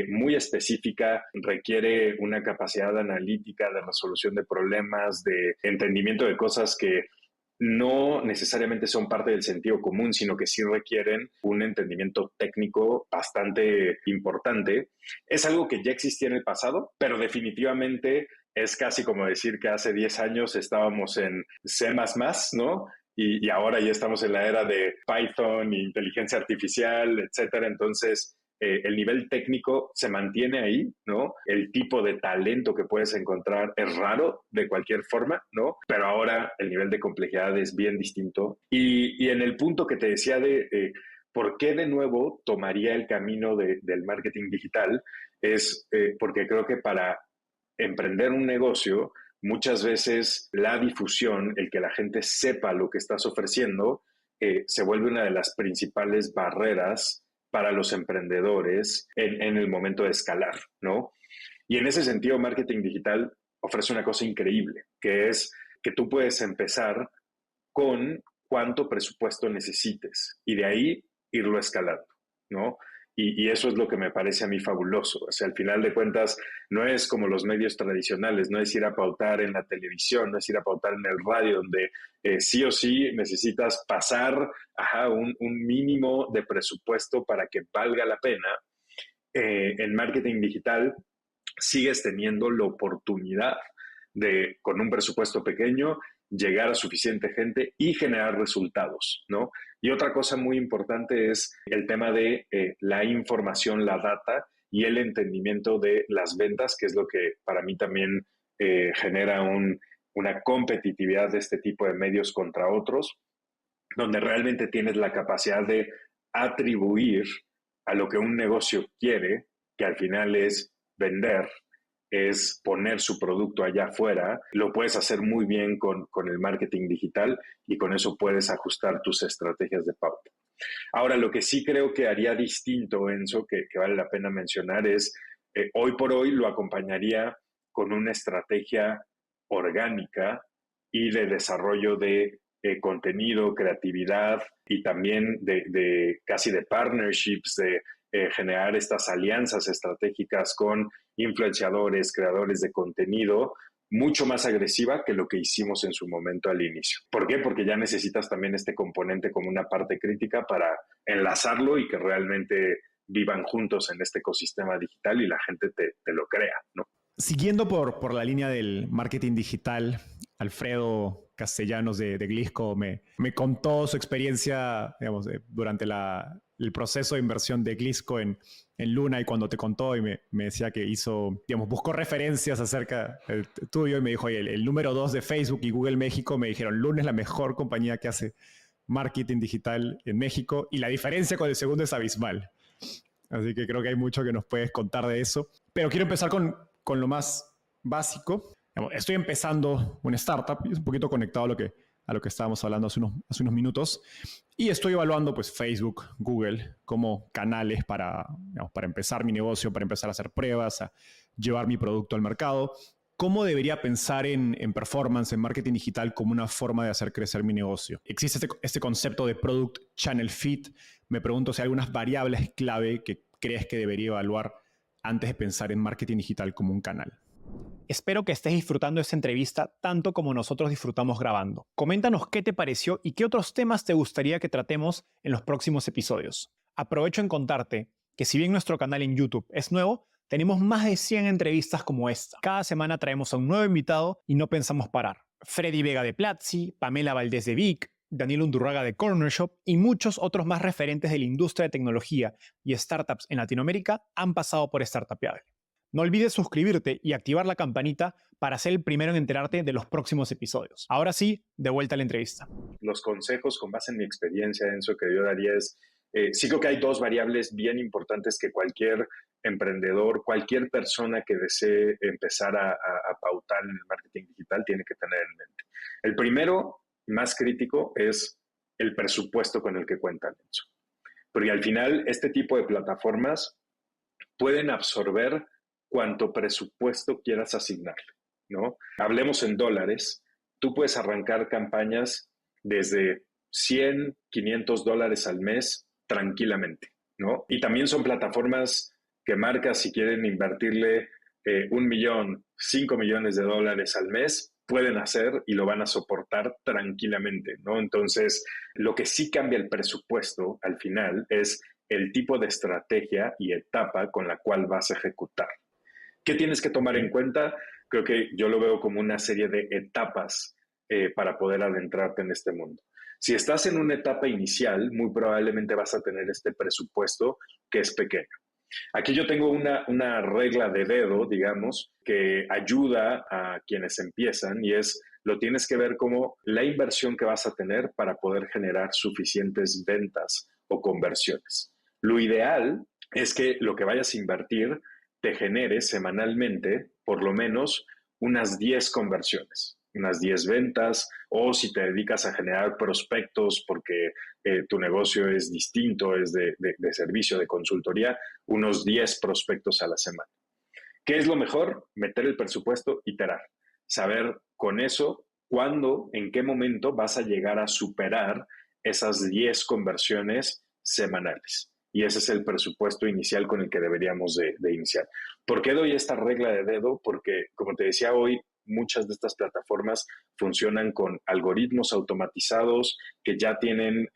muy específica, requiere una capacidad analítica de resolución de problemas, de entendimiento de cosas que no necesariamente son parte del sentido común, sino que sí requieren un entendimiento técnico bastante importante. Es algo que ya existía en el pasado, pero definitivamente es casi como decir que hace 10 años estábamos en C++, ¿no? Y ahora ya estamos en la era de Python, inteligencia artificial, etcétera. Entonces, el nivel técnico se mantiene ahí, ¿no? El tipo de talento que puedes encontrar es raro de cualquier forma, ¿no? Pero ahora el nivel de complejidad es bien distinto. Y en el punto que te decía de por qué de nuevo tomaría el camino del marketing digital, es porque creo que para emprender un negocio, muchas veces la difusión, el que la gente sepa lo que estás ofreciendo, se vuelve una de las principales barreras para los emprendedores en el momento de escalar, ¿no? Y en ese sentido, marketing digital ofrece una cosa increíble, que es que tú puedes empezar con cuánto presupuesto necesites y de ahí irlo escalando, ¿no? Y eso es lo que me parece a mí fabuloso. O sea, al final de cuentas, no es como los medios tradicionales, no es ir a pautar en la televisión, no es ir a pautar en el radio, donde sí o sí necesitas pasar un mínimo de presupuesto para que valga la pena. En marketing digital sigues teniendo la oportunidad de, con un presupuesto pequeño, llegar a suficiente gente y generar resultados, ¿no? Y otra cosa muy importante es el tema de la información, la data y el entendimiento de las ventas, que es lo que para mí también genera una competitividad de este tipo de medios contra otros, donde realmente tienes la capacidad de atribuir a lo que un negocio quiere, que al final es vender, es poner su producto allá afuera, lo puedes hacer muy bien con el marketing digital y con eso puedes ajustar tus estrategias de pauta. Ahora, lo que sí creo que haría distinto, Enzo, que vale la pena mencionar, es hoy por hoy lo acompañaría con una estrategia orgánica y de desarrollo de contenido, creatividad y también casi de partnerships, de generar estas alianzas estratégicas con influenciadores, creadores de contenido, mucho más agresiva que lo que hicimos en su momento al inicio. ¿Por qué? Porque ya necesitas también este componente como una parte crítica para enlazarlo y que realmente vivan juntos en este ecosistema digital y la gente te lo crea, ¿no? Siguiendo por la línea del marketing digital, Alfredo Castellanos de Glisco me contó su experiencia, digamos, durante el proceso de inversión de Glisco en Luna, y cuando te contó y me decía que buscó referencias acerca tuyo y me dijo, oye, el número 2 de Facebook y Google México me dijeron, Luna es la mejor compañía que hace marketing digital en México y la diferencia con el segundo es abismal. Así que creo que hay mucho que nos puedes contar de eso. Pero quiero empezar con lo más básico. Estoy empezando una startup y es un poquito conectado a lo que estábamos hablando hace unos minutos. Y estoy evaluando pues, Facebook, Google como canales para empezar mi negocio, para empezar a hacer pruebas, a llevar mi producto al mercado. ¿Cómo debería pensar en performance, en marketing digital como una forma de hacer crecer mi negocio? Existe este concepto de Product Channel Fit. Me pregunto si hay algunas variables clave que crees que debería evaluar antes de pensar en marketing digital como un canal. Espero que estés disfrutando esta entrevista tanto como nosotros disfrutamos grabando. Coméntanos qué te pareció y qué otros temas te gustaría que tratemos en los próximos episodios. Aprovecho en contarte que si bien nuestro canal en YouTube es nuevo, tenemos más de 100 entrevistas como esta. Cada semana traemos a un nuevo invitado y no pensamos parar. Freddy Vega de Platzi, Pamela Valdés de Vic, Daniel Undurraga de Corner Shop y muchos otros más referentes de la industria de tecnología y startups en Latinoamérica han pasado por Startupeable. No olvides suscribirte y activar la campanita para ser el primero en enterarte de los próximos episodios. Ahora sí, de vuelta a la entrevista. Los consejos con base en mi experiencia, Enzo, que yo daría es, sí creo que hay dos variables bien importantes que cualquier emprendedor, cualquier persona que desee empezar a pautar en el marketing digital tiene que tener en mente. El primero, más crítico, es el presupuesto con el que cuentan, Enzo. Porque al final este tipo de plataformas pueden absorber cuánto presupuesto quieras asignarle, ¿no? Hablemos en dólares. Tú puedes arrancar campañas desde $100, $500 al mes tranquilamente, ¿no? Y también son plataformas que marcas, si quieren invertirle $1 millón, $5 millones al mes, pueden hacer y lo van a soportar tranquilamente, ¿no? Entonces, lo que sí cambia el presupuesto al final es el tipo de estrategia y etapa con la cual vas a ejecutar. ¿Qué tienes que tomar en cuenta? Creo que yo lo veo como una serie de etapas para poder adentrarte en este mundo. Si estás en una etapa inicial, muy probablemente vas a tener este presupuesto que es pequeño. Aquí yo tengo una regla de dedo, digamos, que ayuda a quienes empiezan y es, lo tienes que ver como la inversión que vas a tener para poder generar suficientes ventas o conversiones. Lo ideal es que lo que vayas a invertir te genere semanalmente por lo menos unas 10 conversiones, unas 10 ventas, o si te dedicas a generar prospectos porque tu negocio es distinto, es de servicio, de consultoría, unos 10 prospectos a la semana. ¿Qué es lo mejor? Meter el presupuesto, iterar. Saber con eso cuándo, en qué momento vas a llegar a superar esas 10 conversiones semanales. Y ese es el presupuesto inicial con el que deberíamos de iniciar. ¿Por qué doy esta regla de dedo? Porque, como te decía hoy, muchas de estas plataformas funcionan con algoritmos automatizados que ya tienen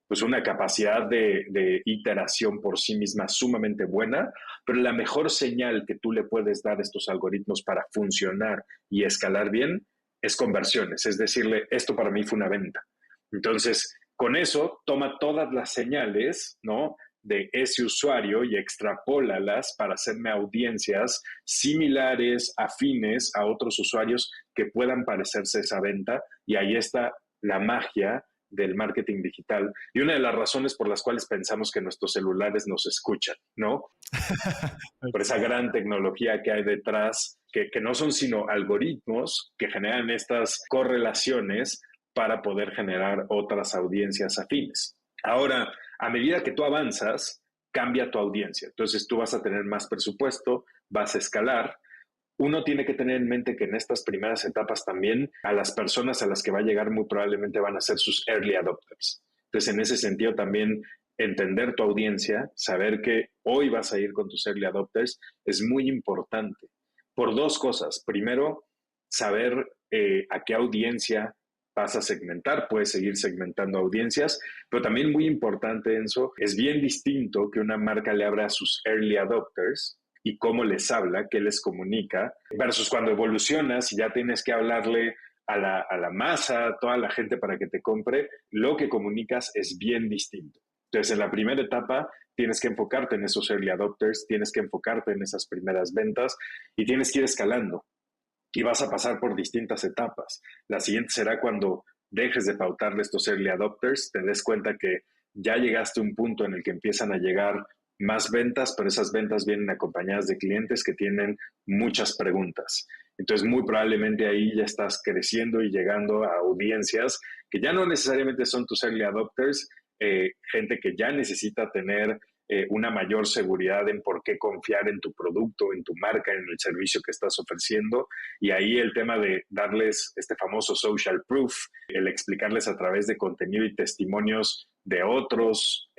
pues una capacidad de iteración por sí misma sumamente buena, pero la mejor señal que tú le puedes dar a estos algoritmos para funcionar y escalar bien es conversiones, es decirle, esto para mí fue una venta. Entonces, con eso, toma todas las señales, ¿no?, de ese usuario y extrapólalas para hacerme audiencias similares, afines a otros usuarios que puedan parecerse a esa venta. Y ahí está la magia del marketing digital. Y una de las razones por las cuales pensamos que nuestros celulares nos escuchan, ¿no? Por esa gran tecnología que hay detrás, que no son sino algoritmos que generan estas correlaciones para poder generar otras audiencias afines. Ahora, a medida que tú avanzas, cambia tu audiencia. Entonces tú vas a tener más presupuesto, vas a escalar. Uno tiene que tener en mente que en estas primeras etapas también a las personas a las que va a llegar muy probablemente van a ser sus early adopters. Entonces, en ese sentido también entender tu audiencia, saber que hoy vas a ir con tus early adopters es muy importante por dos cosas. Primero, saber a qué audiencia vas a segmentar, puedes seguir segmentando audiencias, pero también muy importante, Enzo, es bien distinto que una marca le abra a sus early adopters y cómo les habla, qué les comunica, versus cuando evolucionas y ya tienes que hablarle a la masa, a toda la gente para que te compre, lo que comunicas es bien distinto. Entonces, en la primera etapa tienes que enfocarte en esos early adopters, tienes que enfocarte en esas primeras ventas y tienes que ir escalando. Y vas a pasar por distintas etapas. La siguiente será cuando dejes de pautarle estos early adopters, te des cuenta que ya llegaste a un punto en el que empiezan a llegar más ventas, pero esas ventas vienen acompañadas de clientes que tienen muchas preguntas. Entonces, muy probablemente ahí ya estás creciendo y llegando a audiencias que ya no necesariamente son tus early adopters, gente que ya necesita tener una mayor seguridad en por qué confiar en tu producto, en tu marca, en el servicio que estás ofreciendo. Y ahí el tema de darles este famoso social proof, el explicarles a través de contenido y testimonios de otros,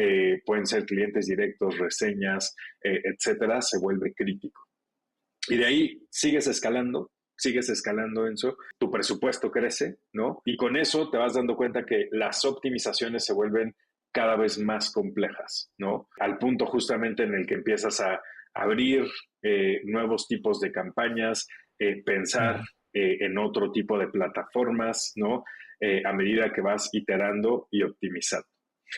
pueden ser clientes directos, reseñas, etcétera, se vuelve crítico. Y de ahí sigues escalando, Enzo, tu presupuesto crece, ¿no? Y con eso te vas dando cuenta que las optimizaciones se vuelven cada vez más complejas, ¿no? Al punto justamente en el que empiezas a abrir nuevos tipos de campañas, pensar en otro tipo de plataformas, ¿no? A medida que vas iterando y optimizando.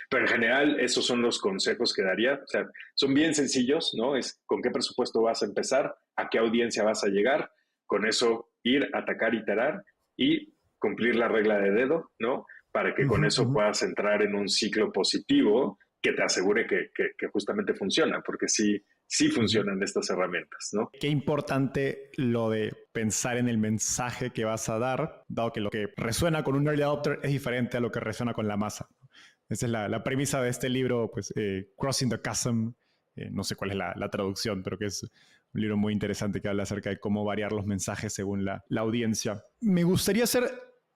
Pero en general, esos son los consejos que daría. O sea, son bien sencillos, ¿no? Es con qué presupuesto vas a empezar, a qué audiencia vas a llegar, con eso ir, atacar, iterar y cumplir la regla de dedo, ¿no? Para que con eso puedas entrar en un ciclo positivo que te asegure que justamente funciona, porque sí funcionan estas herramientas, ¿no? Qué importante lo de pensar en el mensaje que vas a dar, dado que lo que resuena con un early adopter es diferente a lo que resuena con la masa. Esa es la premisa de este libro, pues, Crossing the Chasm. No sé cuál es la traducción, pero que es un libro muy interesante que habla acerca de cómo variar los mensajes según la audiencia. Me gustaría hacer,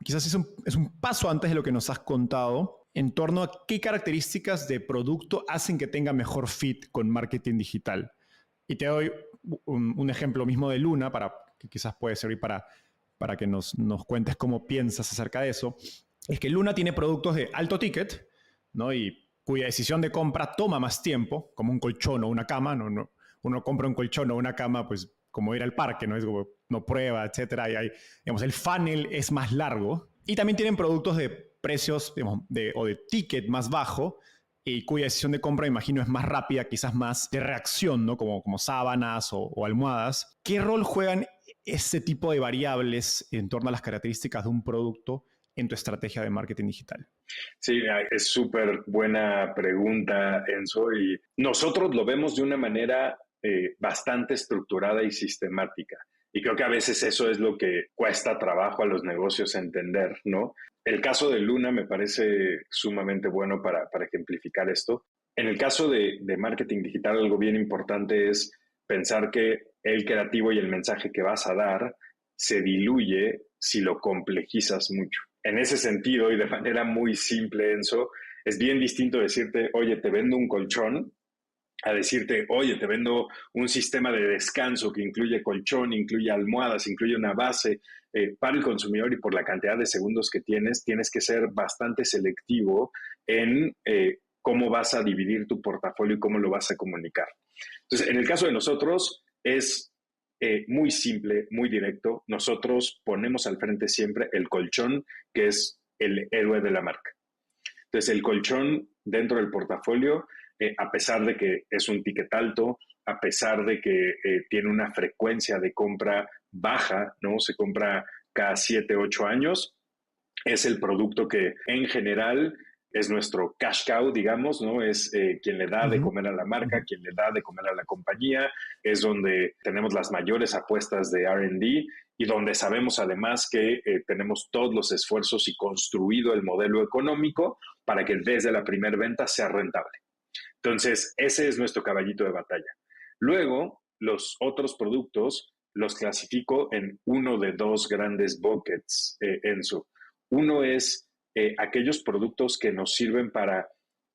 quizás es un paso antes de lo que nos has contado, en torno a qué características de producto hacen que tenga mejor fit con marketing digital. Y te doy un ejemplo mismo de Luna, que quizás puede servir para que nos cuentes cómo piensas acerca de eso. Es que Luna tiene productos de alto ticket, ¿no? Y cuya decisión de compra toma más tiempo, como un colchón o una cama. No, uno compra un colchón o una cama, pues como ir al parque, ¿no? Es como no prueba, etcétera. Y digamos, el funnel es más largo. Y también tienen productos de precios, digamos, o de ticket más bajo, y cuya decisión de compra, imagino, es más rápida, quizás más de reacción, ¿no? Como sábanas o almohadas. ¿Qué rol juegan ese tipo de variables en torno a las características de un producto en tu estrategia de marketing digital? Sí, es súper buena pregunta, Enzo, y nosotros lo vemos de una manera bastante estructurada y sistemática. Y creo que a veces eso es lo que cuesta trabajo a los negocios entender, ¿no? El caso de Luna me parece sumamente bueno para ejemplificar esto. En el caso de marketing digital, algo bien importante es pensar que el creativo y el mensaje que vas a dar se diluye si lo complejizas mucho. En ese sentido, y de manera muy simple, Enzo, es bien distinto decirte, oye, te vendo un colchón, a decirte, oye, te vendo un sistema de descanso que incluye colchón, incluye almohadas, incluye una base. Para el consumidor y por la cantidad de segundos que tienes que ser bastante selectivo en cómo vas a dividir tu portafolio y cómo lo vas a comunicar. Entonces, en el caso de nosotros, es muy simple, muy directo. Nosotros ponemos al frente siempre el colchón, que es el héroe de la marca. Entonces, el colchón dentro del portafolio, a pesar de que es un ticket alto, a pesar de que tiene una frecuencia de compra baja, ¿no? Se compra cada 7, 8 años, es el producto que en general es nuestro cash cow, digamos, ¿no? Es quien le da de comer a la marca, quien le da de comer a la compañía, es donde tenemos las mayores apuestas de R&D y donde sabemos además que tenemos todos los esfuerzos y construido el modelo económico para que desde la primera venta sea rentable. Entonces, ese es nuestro caballito de batalla. Luego, los otros productos los clasifico en uno de dos grandes buckets, Enzo. Uno es aquellos productos que nos sirven para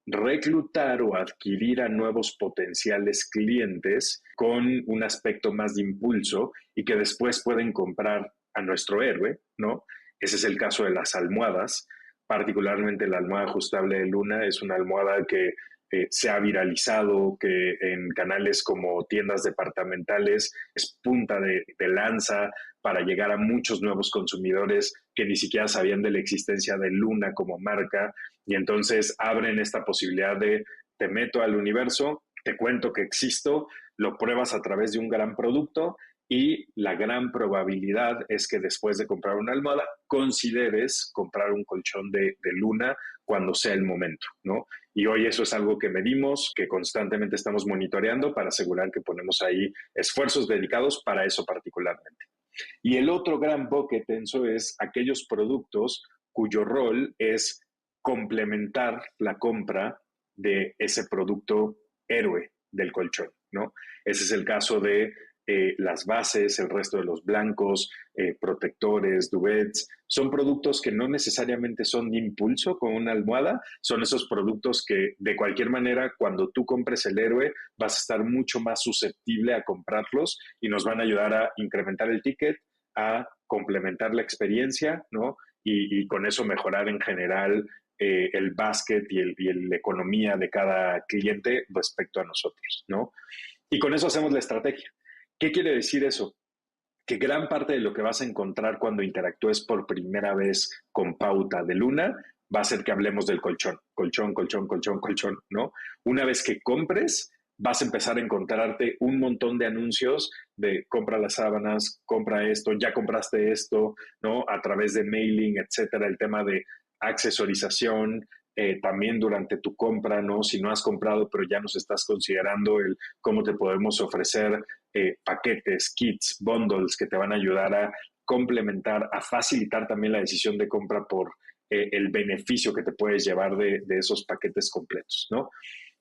reclutar o adquirir a nuevos potenciales clientes con un aspecto más de impulso y que después pueden comprar a nuestro héroe, ¿no? Ese es el caso de las almohadas, particularmente la almohada ajustable de Luna. Es una almohada que se ha viralizado, que en canales como tiendas departamentales es punta de lanza para llegar a muchos nuevos consumidores que ni siquiera sabían de la existencia de Luna como marca, y entonces abren esta posibilidad de te meto al universo, te cuento que existo, lo pruebas a través de un gran producto y la gran probabilidad es que después de comprar una almohada consideres comprar un colchón de Luna cuando sea el momento, ¿no? Y hoy eso es algo que medimos, que constantemente estamos monitoreando para asegurar que ponemos ahí esfuerzos dedicados para eso particularmente. Y el otro gran bucket, Enzo, es aquellos productos cuyo rol es complementar la compra de ese producto héroe del colchón, ¿no? Ese es el caso de las bases, el resto de los blancos, protectores, duvets. Son productos que no necesariamente son de impulso con una almohada, son esos productos que de cualquier manera cuando tú compres el héroe vas a estar mucho más susceptible a comprarlos y nos van a ayudar a incrementar el ticket, a complementar la experiencia, ¿no? Y con eso mejorar en general el basket y la economía de cada cliente respecto a nosotros, ¿no? Y con eso hacemos la estrategia. ¿Qué quiere decir eso? Que gran parte de lo que vas a encontrar cuando interactúes por primera vez con Pauta de Luna va a ser que hablemos del colchón, colchón, colchón, colchón, colchón, ¿no? Una vez que compres, vas a empezar a encontrarte un montón de anuncios de compra las sábanas, compra esto, ya compraste esto, ¿no? A través de mailing, etcétera, el tema de accesorización, también durante tu compra, ¿no? Si no has comprado, pero ya nos estás considerando el cómo te podemos ofrecer paquetes, kits, bundles que te van a ayudar a complementar, a facilitar también la decisión de compra por el beneficio que te puedes llevar de esos paquetes completos, ¿no?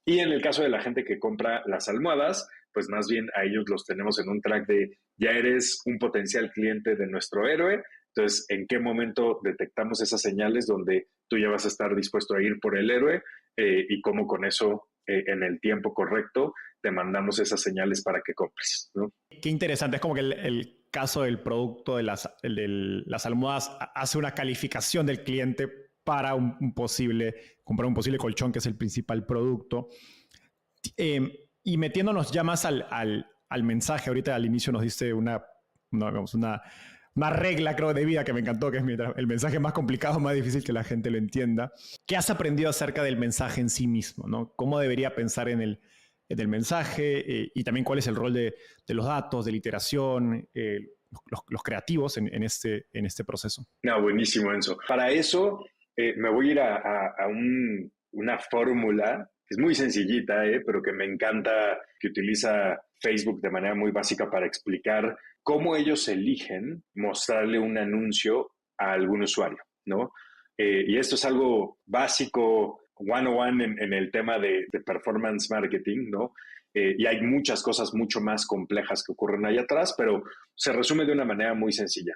Y en el caso de la gente que compra las almohadas, pues más bien a ellos los tenemos en un track de ya eres un potencial cliente de nuestro héroe, entonces en qué momento detectamos esas señales donde tú ya vas a estar dispuesto a ir por el héroe y cómo con eso en el tiempo correcto te mandamos esas señales para que compres, ¿no? Qué interesante, es como que el caso del producto de las almohadas hace una calificación del cliente para comprar un posible colchón, que es el principal producto. Y metiéndonos ya más al mensaje, ahorita al inicio nos diste una regla, creo, de vida que me encantó, que es el mensaje más complicado, más difícil que la gente lo entienda. ¿Qué has aprendido acerca del mensaje en sí mismo, ¿no? ¿Cómo debería pensar en el mensaje y también cuál es el rol de los datos, de la iteración, los creativos en este proceso? No, buenísimo, Enzo. Para eso me voy a ir a una fórmula que es muy sencillita, pero que me encanta, que utiliza Facebook de manera muy básica para explicar cómo ellos eligen mostrarle un anuncio a algún usuario, ¿no? Y esto es algo básico, one-on-one en el tema de performance marketing, ¿no? Y hay muchas cosas mucho más complejas que ocurren ahí atrás, pero se resume de una manera muy sencilla.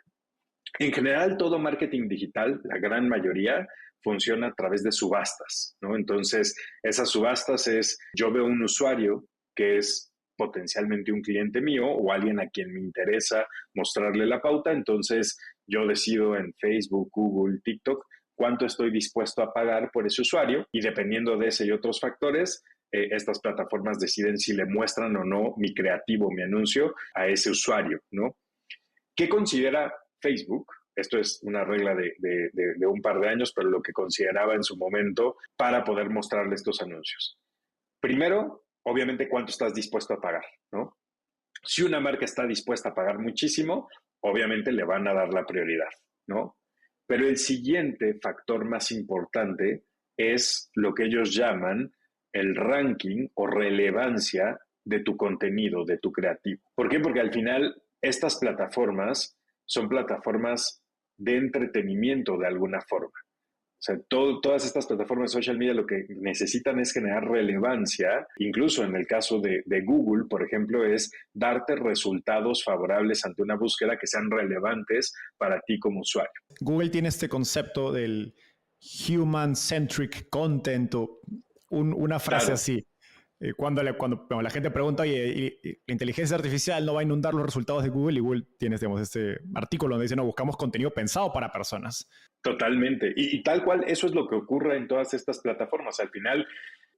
En general, todo marketing digital, la gran mayoría, funciona a través de subastas, ¿no? Entonces, esas subastas es, yo veo un usuario que es potencialmente un cliente mío o alguien a quien me interesa mostrarle la pauta, entonces yo decido en Facebook, Google, TikTok, cuánto estoy dispuesto a pagar por ese usuario y dependiendo de ese y otros factores, estas plataformas deciden si le muestran o no mi creativo, mi anuncio a ese usuario, ¿no? ¿Qué considera Facebook? Esto es una regla de un par de años, pero lo que consideraba en su momento para poder mostrarle estos anuncios. Primero, obviamente, cuánto estás dispuesto a pagar, ¿no? Si una marca está dispuesta a pagar muchísimo, obviamente le van a dar la prioridad, ¿no? Pero el siguiente factor más importante es lo que ellos llaman el ranking o relevancia de tu contenido, de tu creativo. ¿Por qué? Porque al final estas plataformas son plataformas de entretenimiento de alguna forma. O sea, todas estas plataformas de social media lo que necesitan es generar relevancia. Incluso en el caso de Google, por ejemplo, es darte resultados favorables ante una búsqueda que sean relevantes para ti como usuario. Google tiene este concepto del human-centric content o una frase Claro. así. Cuando la gente pregunta, oye, la inteligencia artificial no va a inundar los resultados de Google, y Google tiene, digamos, este artículo donde dice, no, buscamos contenido pensado para personas. Totalmente. Y tal cual, eso es lo que ocurre en todas estas plataformas. Al final,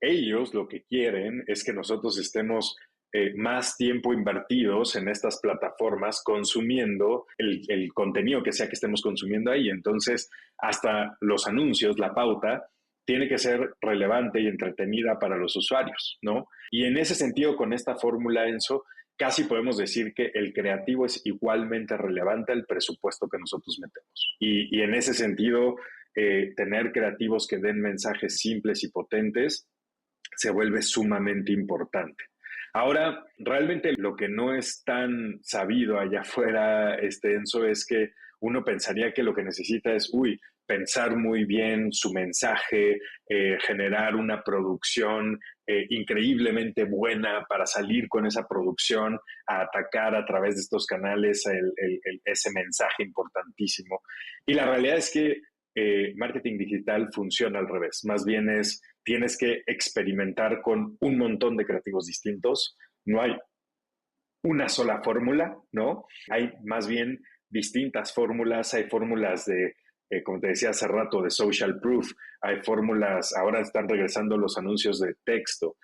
ellos lo que quieren es que nosotros estemos más tiempo invertidos en estas plataformas consumiendo el contenido que sea que estemos consumiendo ahí. Entonces, hasta los anuncios, la pauta, tiene que ser relevante y entretenida para los usuarios, ¿no? Y en ese sentido, con esta fórmula, Enzo, casi podemos decir que el creativo es igualmente relevante al presupuesto que nosotros metemos. Y en ese sentido, tener creativos que den mensajes simples y potentes se vuelve sumamente importante. Ahora, realmente lo que no es tan sabido allá afuera, Enzo, es que uno pensaría que lo que necesita es, pensar muy bien su mensaje, generar una producción increíblemente buena para salir con esa producción, a atacar a través de estos canales ese mensaje importantísimo. Y la realidad es que marketing digital funciona al revés. Más bien tienes que experimentar con un montón de creativos distintos. No hay una sola fórmula, ¿no? Hay más bien distintas fórmulas. Hay fórmulas como te decía hace rato, de social proof. Hay fórmulas, ahora están regresando los anuncios de texto.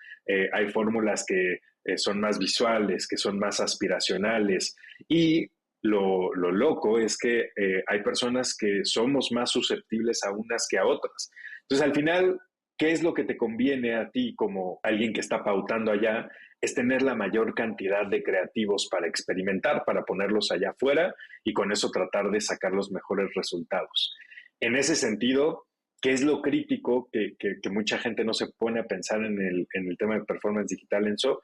Hay fórmulas que son más visuales, que son más aspiracionales. Y lo loco es que hay personas que somos más susceptibles a unas que a otras. Entonces, al final, ¿qué es lo que te conviene a ti como alguien que está pautando allá? Es tener la mayor cantidad de creativos para experimentar, para ponerlos allá afuera y con eso tratar de sacar los mejores resultados. En ese sentido, ¿qué es lo crítico que mucha gente no se pone a pensar en el tema de performance digital, Enzo?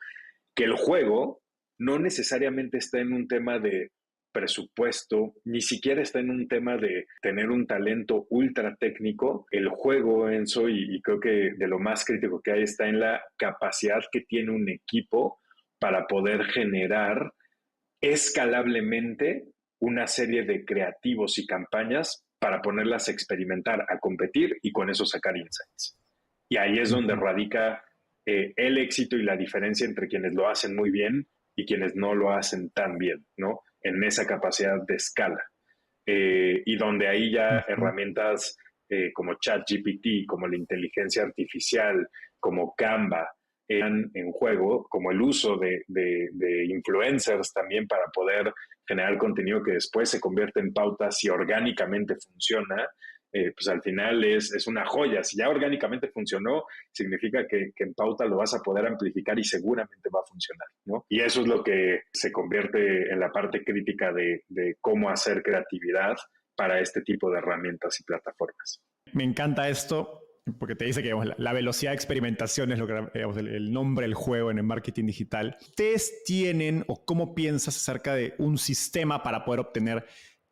Que el juego no necesariamente está en un tema de presupuesto, ni siquiera está en un tema de tener un talento ultra técnico. El juego, Enzo, y creo que de lo más crítico que hay, está en la capacidad que tiene un equipo para poder generar escalablemente una serie de creativos y campañas para ponerlas a experimentar, a competir y con eso sacar insights. Y ahí es donde radica el éxito y la diferencia entre quienes lo hacen muy bien y quienes no lo hacen tan bien, ¿no? En esa capacidad de escala. Y donde ahí ya herramientas como ChatGPT, como la inteligencia artificial, como Canva, en juego, como el uso de influencers también para poder generar contenido que después se convierte en pautas y orgánicamente funciona, pues al final es una joya. Si ya orgánicamente funcionó, significa que en pauta lo vas a poder amplificar y seguramente va a funcionar, ¿no? Y eso es lo que se convierte en la parte crítica de cómo hacer creatividad para este tipo de herramientas y plataformas. Me encanta esto porque te dice que digamos, la velocidad de experimentación es lo que, digamos, el nombre del juego en el marketing digital. ¿Ustedes tienen o cómo piensas acerca de un sistema para poder obtener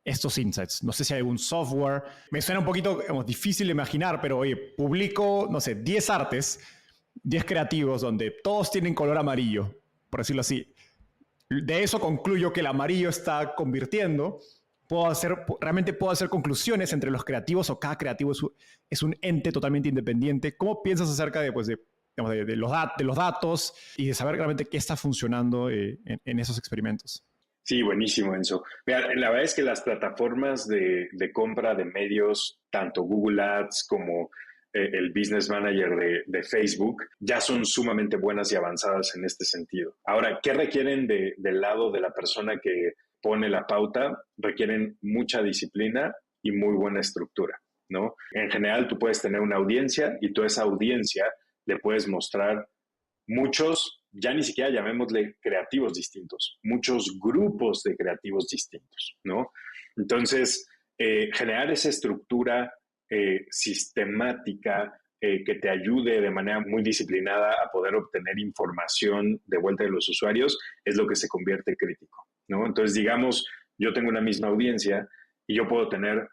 estos insights? No sé si hay algún software. Me suena un poquito digamos, difícil de imaginar, pero oye, publico, no sé, 10 artes, 10 creativos donde todos tienen color amarillo, por decirlo así. De eso concluyo que el amarillo está convirtiendo. Realmente puedo hacer conclusiones entre los creativos o cada creativo es un ente totalmente independiente. ¿Cómo piensas acerca de los datos y de saber realmente qué está funcionando en esos experimentos? Sí, buenísimo, Enzo. Mira, la verdad es que las plataformas de compra de medios, tanto Google Ads como el Business Manager de Facebook, ya son sumamente buenas y avanzadas en este sentido. Ahora, ¿qué requieren del lado de la persona que pone la pauta? Requieren mucha disciplina y muy buena estructura, ¿no? En general, tú puedes tener una audiencia y tú a esa audiencia le puedes mostrar muchos, ya ni siquiera llamémosle creativos distintos, muchos grupos de creativos distintos, ¿no? Entonces, generar esa estructura sistemática que te ayude de manera muy disciplinada a poder obtener información de vuelta de los usuarios es lo que se convierte crítico, ¿no? Entonces, digamos, yo tengo una misma audiencia y yo puedo tener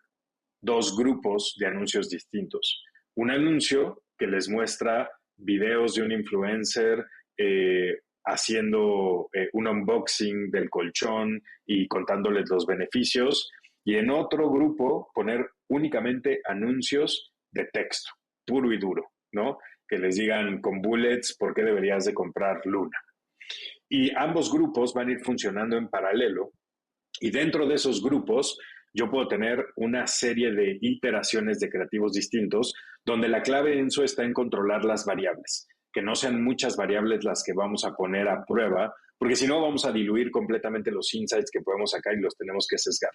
dos grupos de anuncios distintos. Un anuncio que les muestra videos de un influencer haciendo un unboxing del colchón y contándoles los beneficios, y en otro grupo poner únicamente anuncios de texto, puro y duro, ¿no? Que les digan con bullets por qué deberías de comprar Luna. Y ambos grupos van a ir funcionando en paralelo, y dentro de esos grupos yo puedo tener una serie de iteraciones de creativos distintos, donde la clave, Enzo, está en controlar las variables, que no sean muchas variables las que vamos a poner a prueba, porque si no vamos a diluir completamente los insights que podemos sacar y los tenemos que sesgar.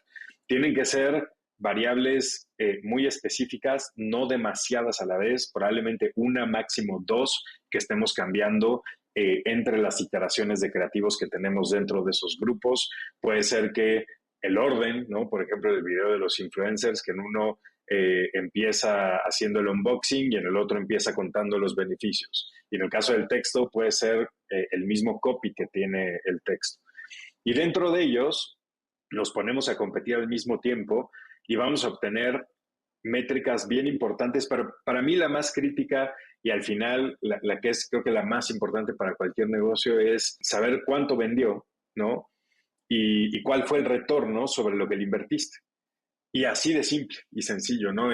Tienen que ser variables muy específicas, no demasiadas a la vez, probablemente una, máximo dos, que estemos cambiando entre las iteraciones de creativos que tenemos dentro de esos grupos. Puede ser que el orden, ¿no? Por ejemplo, el video de los influencers, que en uno empieza haciendo el unboxing y en el otro empieza contando los beneficios. Y en el caso del texto puede ser el mismo copy que tiene el texto. Y dentro de ellos los ponemos a competir al mismo tiempo y vamos a obtener métricas bien importantes, pero para mí la más crítica Y al final, la que es creo que la más importante para cualquier negocio es saber cuánto vendió, ¿no? Y cuál fue el retorno sobre lo que le invertiste. Y así de simple y sencillo, ¿no?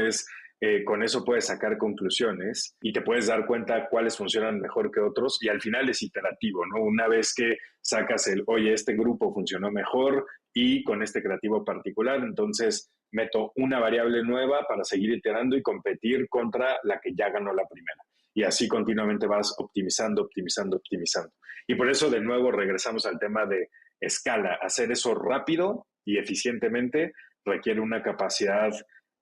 Con eso puedes sacar conclusiones y te puedes dar cuenta cuáles funcionan mejor que otros y al final es iterativo, ¿no? Una vez que sacas oye, este grupo funcionó mejor y con este creativo particular, entonces meto una variable nueva para seguir iterando y competir contra la que ya ganó la primera. Y así continuamente vas optimizando, optimizando, optimizando. Y por eso de nuevo regresamos al tema de escala. Hacer eso rápido y eficientemente requiere una capacidad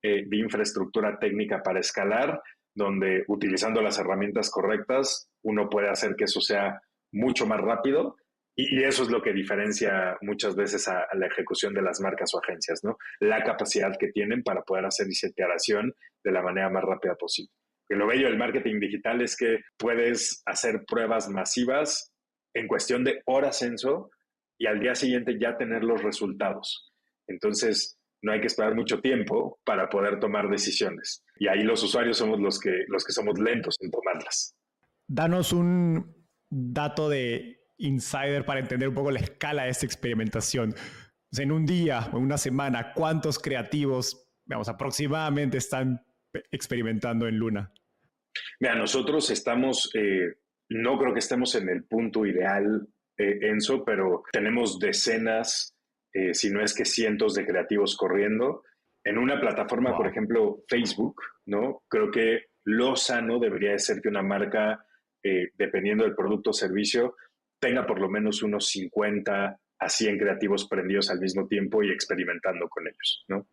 de infraestructura técnica para escalar, donde utilizando las herramientas correctas uno puede hacer que eso sea mucho más rápido y eso es lo que diferencia muchas veces a la ejecución de las marcas o agencias, ¿no? La capacidad que tienen para poder hacer esa iteración de la manera más rápida posible. Y lo bello del marketing digital es que puedes hacer pruebas masivas en cuestión de horas Enzo y al día siguiente ya tener los resultados. Entonces, no hay que esperar mucho tiempo para poder tomar decisiones. Y ahí los usuarios somos los que somos lentos en tomarlas. Danos un dato de insider para entender un poco la escala de esta experimentación. O sea, en un día o en una semana, ¿cuántos creativos, digamos, aproximadamente están experimentando en Luna? Mira, nosotros estamos, no creo que estemos en el punto ideal, Enzo, pero tenemos decenas, si no es que cientos de creativos corriendo. En una plataforma, Wow. por ejemplo, Facebook, ¿no? Creo que lo sano debería de ser que una marca, dependiendo del producto o servicio, tenga por lo menos unos 50 a 100 creativos prendidos al mismo tiempo y experimentando con ellos, ¿no?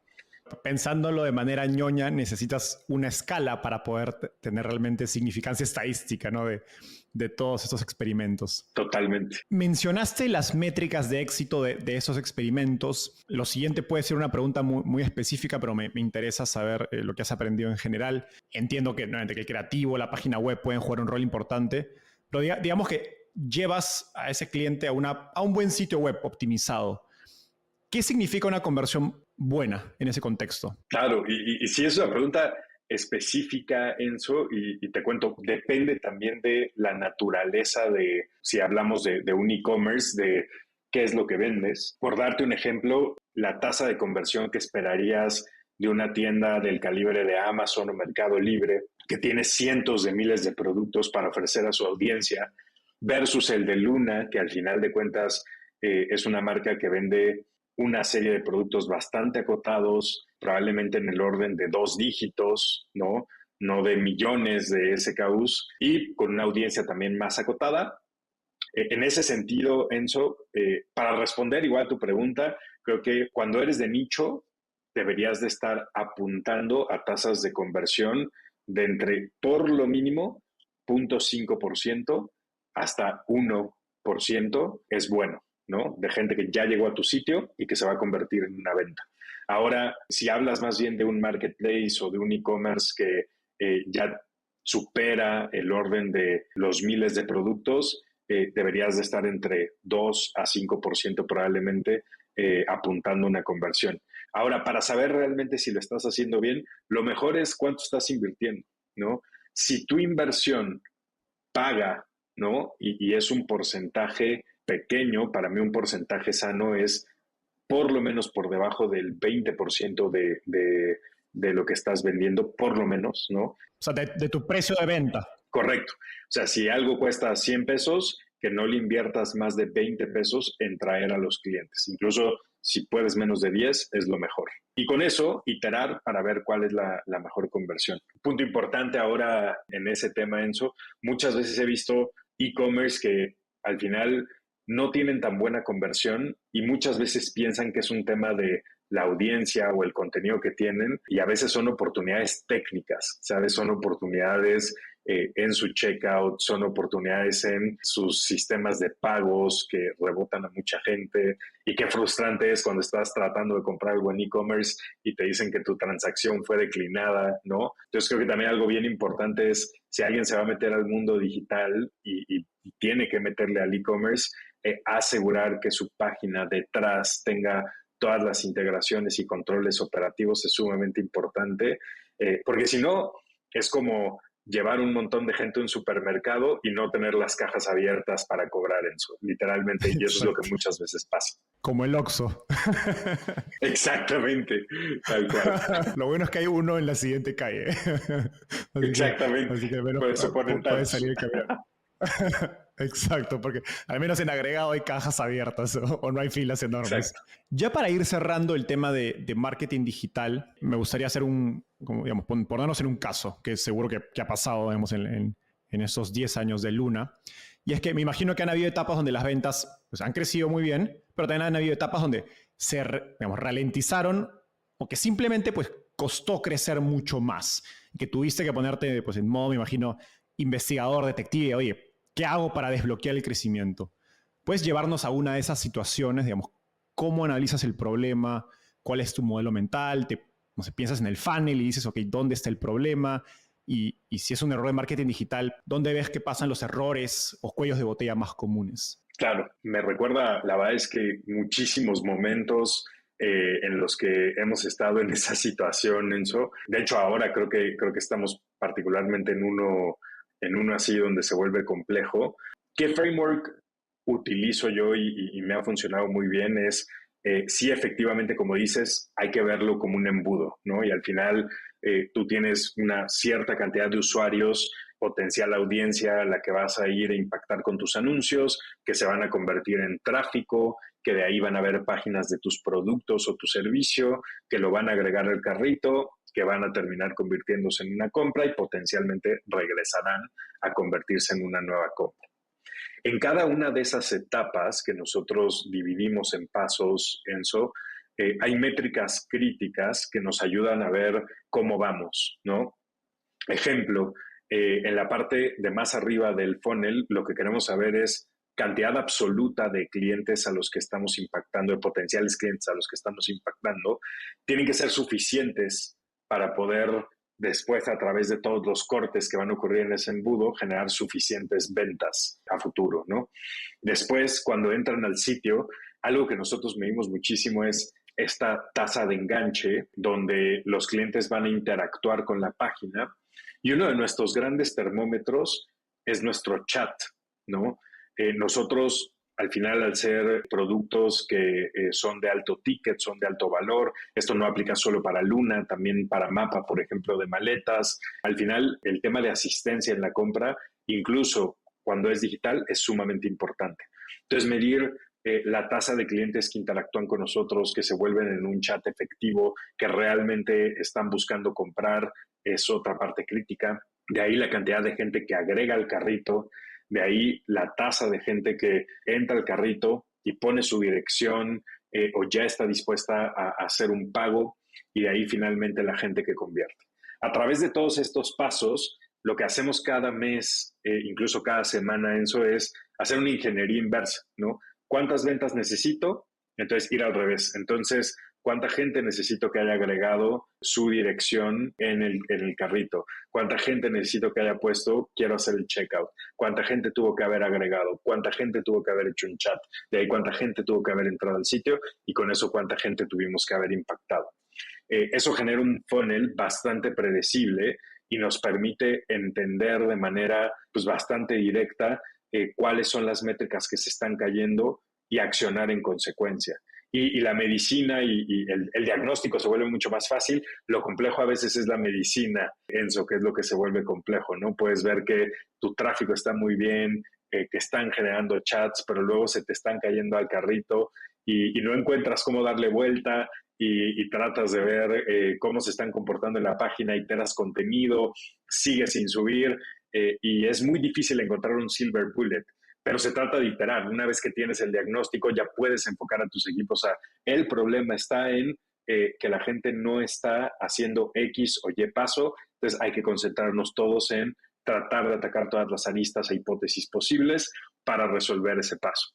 Pensándolo de manera ñoña, necesitas una escala para poder tener realmente significancia estadística, ¿no? de todos estos experimentos. Totalmente. Mencionaste las métricas de éxito de esos experimentos. Lo siguiente puede ser una pregunta muy, muy específica, pero me interesa saber lo que has aprendido en general. Entiendo que, nuevamente, que el creativo, la página web pueden jugar un rol importante, pero digamos que llevas a ese cliente a un buen sitio web optimizado. ¿Qué significa una conversión buena en ese contexto? Claro, y sí es una pregunta específica, Enzo, y te cuento, depende también de la naturaleza de, si hablamos de un e-commerce, de qué es lo que vendes. Por darte un ejemplo, la tasa de conversión que esperarías de una tienda del calibre de Amazon o Mercado Libre, que tiene cientos de miles de productos para ofrecer a su audiencia, versus el de Luna, que al final de cuentas es una marca que vende una serie de productos bastante acotados, probablemente en el orden de 2 dígitos, ¿no? No de millones de SKUs y con una audiencia también más acotada. En ese sentido, Enzo, para responder igual a tu pregunta, creo que cuando eres de nicho, deberías de estar apuntando a tasas de conversión de entre por lo mínimo 0.5% hasta 1% es bueno, ¿no? De gente que ya llegó a tu sitio y que se va a convertir en una venta. Ahora, si hablas más bien de un marketplace o de un e-commerce que ya supera el orden de los miles de productos, deberías de estar entre 2 a 5% probablemente apuntando una conversión. Ahora, para saber realmente si lo estás haciendo bien, lo mejor es cuánto estás invirtiendo, ¿no? Si tu inversión paga, ¿no? Y es un porcentaje pequeño, para mí un porcentaje sano es por lo menos por debajo del 20% de lo que estás vendiendo, por lo menos, ¿no? O sea, de tu precio de venta. Correcto. O sea, si algo cuesta 100 pesos, que no le inviertas más de 20 pesos en traer a los clientes. Incluso si puedes menos de 10, es lo mejor. Y con eso, iterar para ver cuál es la mejor conversión. Punto importante ahora en ese tema, Enzo, muchas veces he visto e-commerce que al final no tienen tan buena conversión y muchas veces piensan que es un tema de la audiencia o el contenido que tienen y a veces son oportunidades técnicas, ¿sabes? Son oportunidades en su checkout, son oportunidades en sus sistemas de pagos que rebotan a mucha gente y qué frustrante es cuando estás tratando de comprar algo en e-commerce y te dicen que tu transacción fue declinada, ¿no? Entonces creo que también algo bien importante es si alguien se va a meter al mundo digital y tiene que meterle al e-commerce, asegurar que su página detrás tenga todas las integraciones y controles operativos es sumamente importante, porque si no, es como llevar un montón de gente a un supermercado y no tener las cajas abiertas para cobrar en su, literalmente, y eso es lo que Exacto. muchas veces pasa. Como el Oxxo. Exactamente, tal cual. Lo bueno es que hay uno en la siguiente calle. Exactamente. Así que al menos Por eso ponen puede tantos. salir el camión. Exacto, porque al menos en agregado hay cajas abiertas o no hay filas enormes. Exacto. Ya para ir cerrando el tema de marketing digital, me gustaría hacer como, digamos, ponernos en un caso que seguro que ha pasado, digamos, en esos 10 años de Luna. Y es que me imagino que han habido etapas donde las ventas pues, han crecido muy bien, pero también han habido etapas donde se digamos, ralentizaron o que simplemente pues, costó crecer mucho más. Que tuviste que ponerte pues, en modo, me imagino, investigador, detective, oye, ¿qué hago para desbloquear el crecimiento? Puedes llevarnos a una de esas situaciones, digamos, cómo analizas el problema, cuál es tu modelo mental, no sé, piensas en el funnel y dices, ok, ¿dónde está el problema? Y si es un error de marketing digital, ¿dónde ves que pasan los errores o cuellos de botella más comunes? Claro, me recuerda, la verdad es que muchísimos momentos en los que hemos estado en esa situación, Enzo. De hecho, ahora creo que estamos particularmente en uno así donde se vuelve complejo. ¿Qué framework utilizo yo y me ha funcionado muy bien? Es, sí, efectivamente, como dices, hay que verlo como un embudo, ¿no? Y al final tú tienes una cierta cantidad de usuarios, potencial audiencia a la que vas a ir a impactar con tus anuncios, que se van a convertir en tráfico, que de ahí van a ver páginas de tus productos o tu servicio, que lo van a agregar al carrito, que van a terminar convirtiéndose en una compra y potencialmente regresarán a convertirse en una nueva compra. En cada una de esas etapas que nosotros dividimos en pasos, Enzo, hay métricas críticas que nos ayudan a ver cómo vamos, ¿no? Ejemplo, en la parte de más arriba del funnel, lo que queremos saber es cantidad absoluta de clientes a los que estamos impactando, de potenciales clientes a los que estamos impactando, tienen que ser suficientes para poder después, a través de todos los cortes que van a ocurrir en ese embudo, generar suficientes ventas a futuro, ¿no? Después, cuando entran al sitio, algo que nosotros medimos muchísimo es esta tasa de enganche, donde los clientes van a interactuar con la página. Y uno de nuestros grandes termómetros es nuestro chat, ¿no? Nosotros, al final, al ser productos que son de alto ticket, son de alto valor, esto no aplica solo para Luna, también para Mapa, por ejemplo, de maletas. Al final, el tema de asistencia en la compra, incluso cuando es digital, es sumamente importante. Entonces, medir la tasa de clientes que interactúan con nosotros, que se vuelven en un chat efectivo, que realmente están buscando comprar, es otra parte crítica. De ahí la cantidad de gente que agrega al carrito, de ahí la tasa de gente que entra al carrito y pone su dirección o ya está dispuesta a hacer un pago, y de ahí finalmente la gente que convierte. A través de todos estos pasos, lo que hacemos cada mes, incluso cada semana, Enzo, es hacer una ingeniería inversa, ¿no? ¿Cuántas ventas necesito? Entonces, ir al revés. Entonces, ¿cuánta gente necesito que haya agregado su dirección en el carrito? ¿Cuánta gente necesito que haya puesto quiero hacer el checkout? ¿Cuánta gente tuvo que haber agregado? ¿Cuánta gente tuvo que haber hecho un chat? De ahí, ¿cuánta gente tuvo que haber entrado al sitio? Y con eso, ¿cuánta gente tuvimos que haber impactado? Eso genera un funnel bastante predecible y nos permite entender de manera pues, bastante directa cuáles son las métricas que se están cayendo y accionar en consecuencia. Y la medicina y el diagnóstico se vuelve mucho más fácil. Lo complejo a veces es la medicina, Enzo, que es lo que se vuelve complejo, ¿no? Puedes ver que tu tráfico está muy bien, que están generando chats, pero luego se te están cayendo al carrito y no encuentras cómo darle vuelta y tratas de ver cómo se están comportando en la página, y te das contenido, sigue sin subir y es muy difícil encontrar un silver bullet. Pero se trata de iterar. Una vez que tienes el diagnóstico, ya puedes enfocar a tus equipos a el problema está en que la gente no está haciendo X o Y paso, entonces hay que concentrarnos todos en tratar de atacar todas las aristas e hipótesis posibles para resolver ese paso.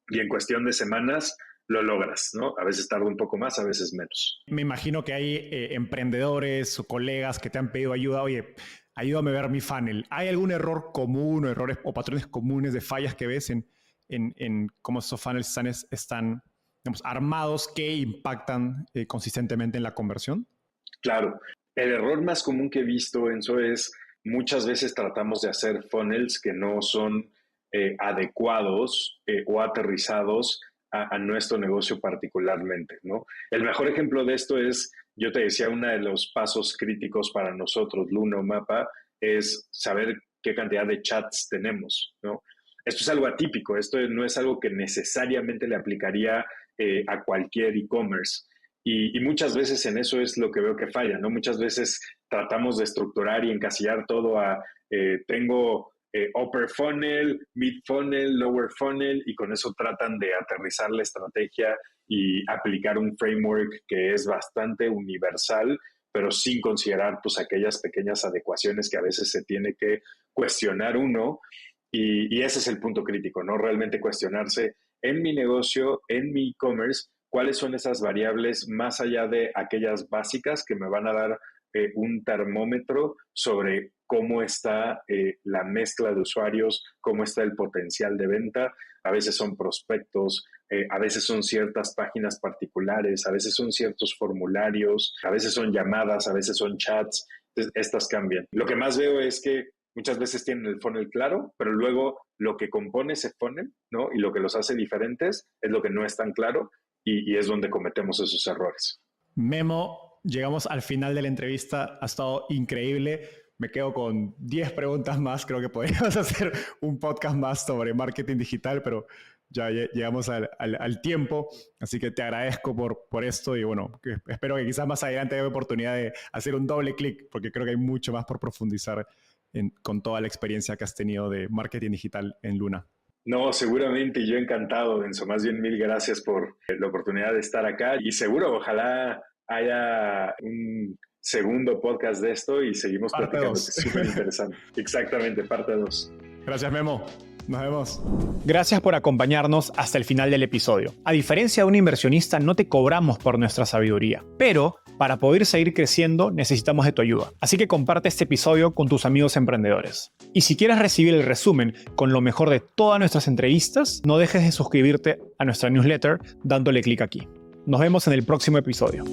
Y en cuestión de semanas lo logras, ¿no? A veces tarda un poco más, a veces menos. Me imagino que hay emprendedores o colegas que te han pedido ayuda. Oye, ayúdame a ver mi funnel. ¿Hay algún error común o errores o patrones comunes de fallas que ves en cómo esos funnels están digamos, armados que impactan consistentemente en la conversión? Claro. El error más común que he visto, Enzo, es muchas veces tratamos de hacer funnels que no son adecuados o aterrizados a nuestro negocio particularmente, ¿no? El mejor ejemplo de esto es, yo te decía, uno de los pasos críticos para nosotros, Luna o Mapa, es saber qué cantidad de chats tenemos, ¿no? Esto es algo atípico, esto no es algo que necesariamente le aplicaría a cualquier e-commerce. Y muchas veces en eso es lo que veo que falla, ¿no? Muchas veces tratamos de estructurar y encasillar todo a tengo upper funnel, mid funnel, lower funnel, y con eso tratan de aterrizar la estrategia y aplicar un framework que es bastante universal, pero sin considerar pues aquellas pequeñas adecuaciones que a veces se tiene que cuestionar uno, y ese es el punto crítico, ¿no? Realmente cuestionarse en mi negocio, en mi e-commerce, cuáles son esas variables más allá de aquellas básicas que me van a dar un termómetro sobre cómo está la mezcla de usuarios, cómo está el potencial de venta. A veces son prospectos, a veces son ciertas páginas particulares, a veces son ciertos formularios, a veces son llamadas, a veces son chats. Entonces, estas cambian. Lo que más veo es que muchas veces tienen el funnel claro, pero luego lo que compone ese funnel, ¿no? Y lo que los hace diferentes es lo que no es tan claro, y es donde cometemos esos errores. Memo, llegamos al final de la entrevista. Ha estado increíble. Me quedo con 10 preguntas más. Creo que podríamos hacer un podcast más sobre marketing digital, pero ya llegamos al tiempo. Así que te agradezco por esto y bueno, espero que quizás más adelante haya oportunidad de hacer un doble clic, porque creo que hay mucho más por profundizar con toda la experiencia que has tenido de marketing digital en Luna. No, seguramente, yo encantado, Enzo. Más bien, mil gracias por la oportunidad de estar acá, y seguro, ojalá haya un segundo podcast de esto y seguimos platicando, que es súper interesante. Exactamente, parte 2. Gracias, Memo. Nos vemos. Gracias por acompañarnos hasta el final del episodio. A diferencia de un inversionista, no te cobramos por nuestra sabiduría, pero para poder seguir creciendo necesitamos de tu ayuda. Así que comparte este episodio con tus amigos emprendedores. Y si quieres recibir el resumen con lo mejor de todas nuestras entrevistas, no dejes de suscribirte a nuestra newsletter dándole clic aquí. Nos vemos en el próximo episodio.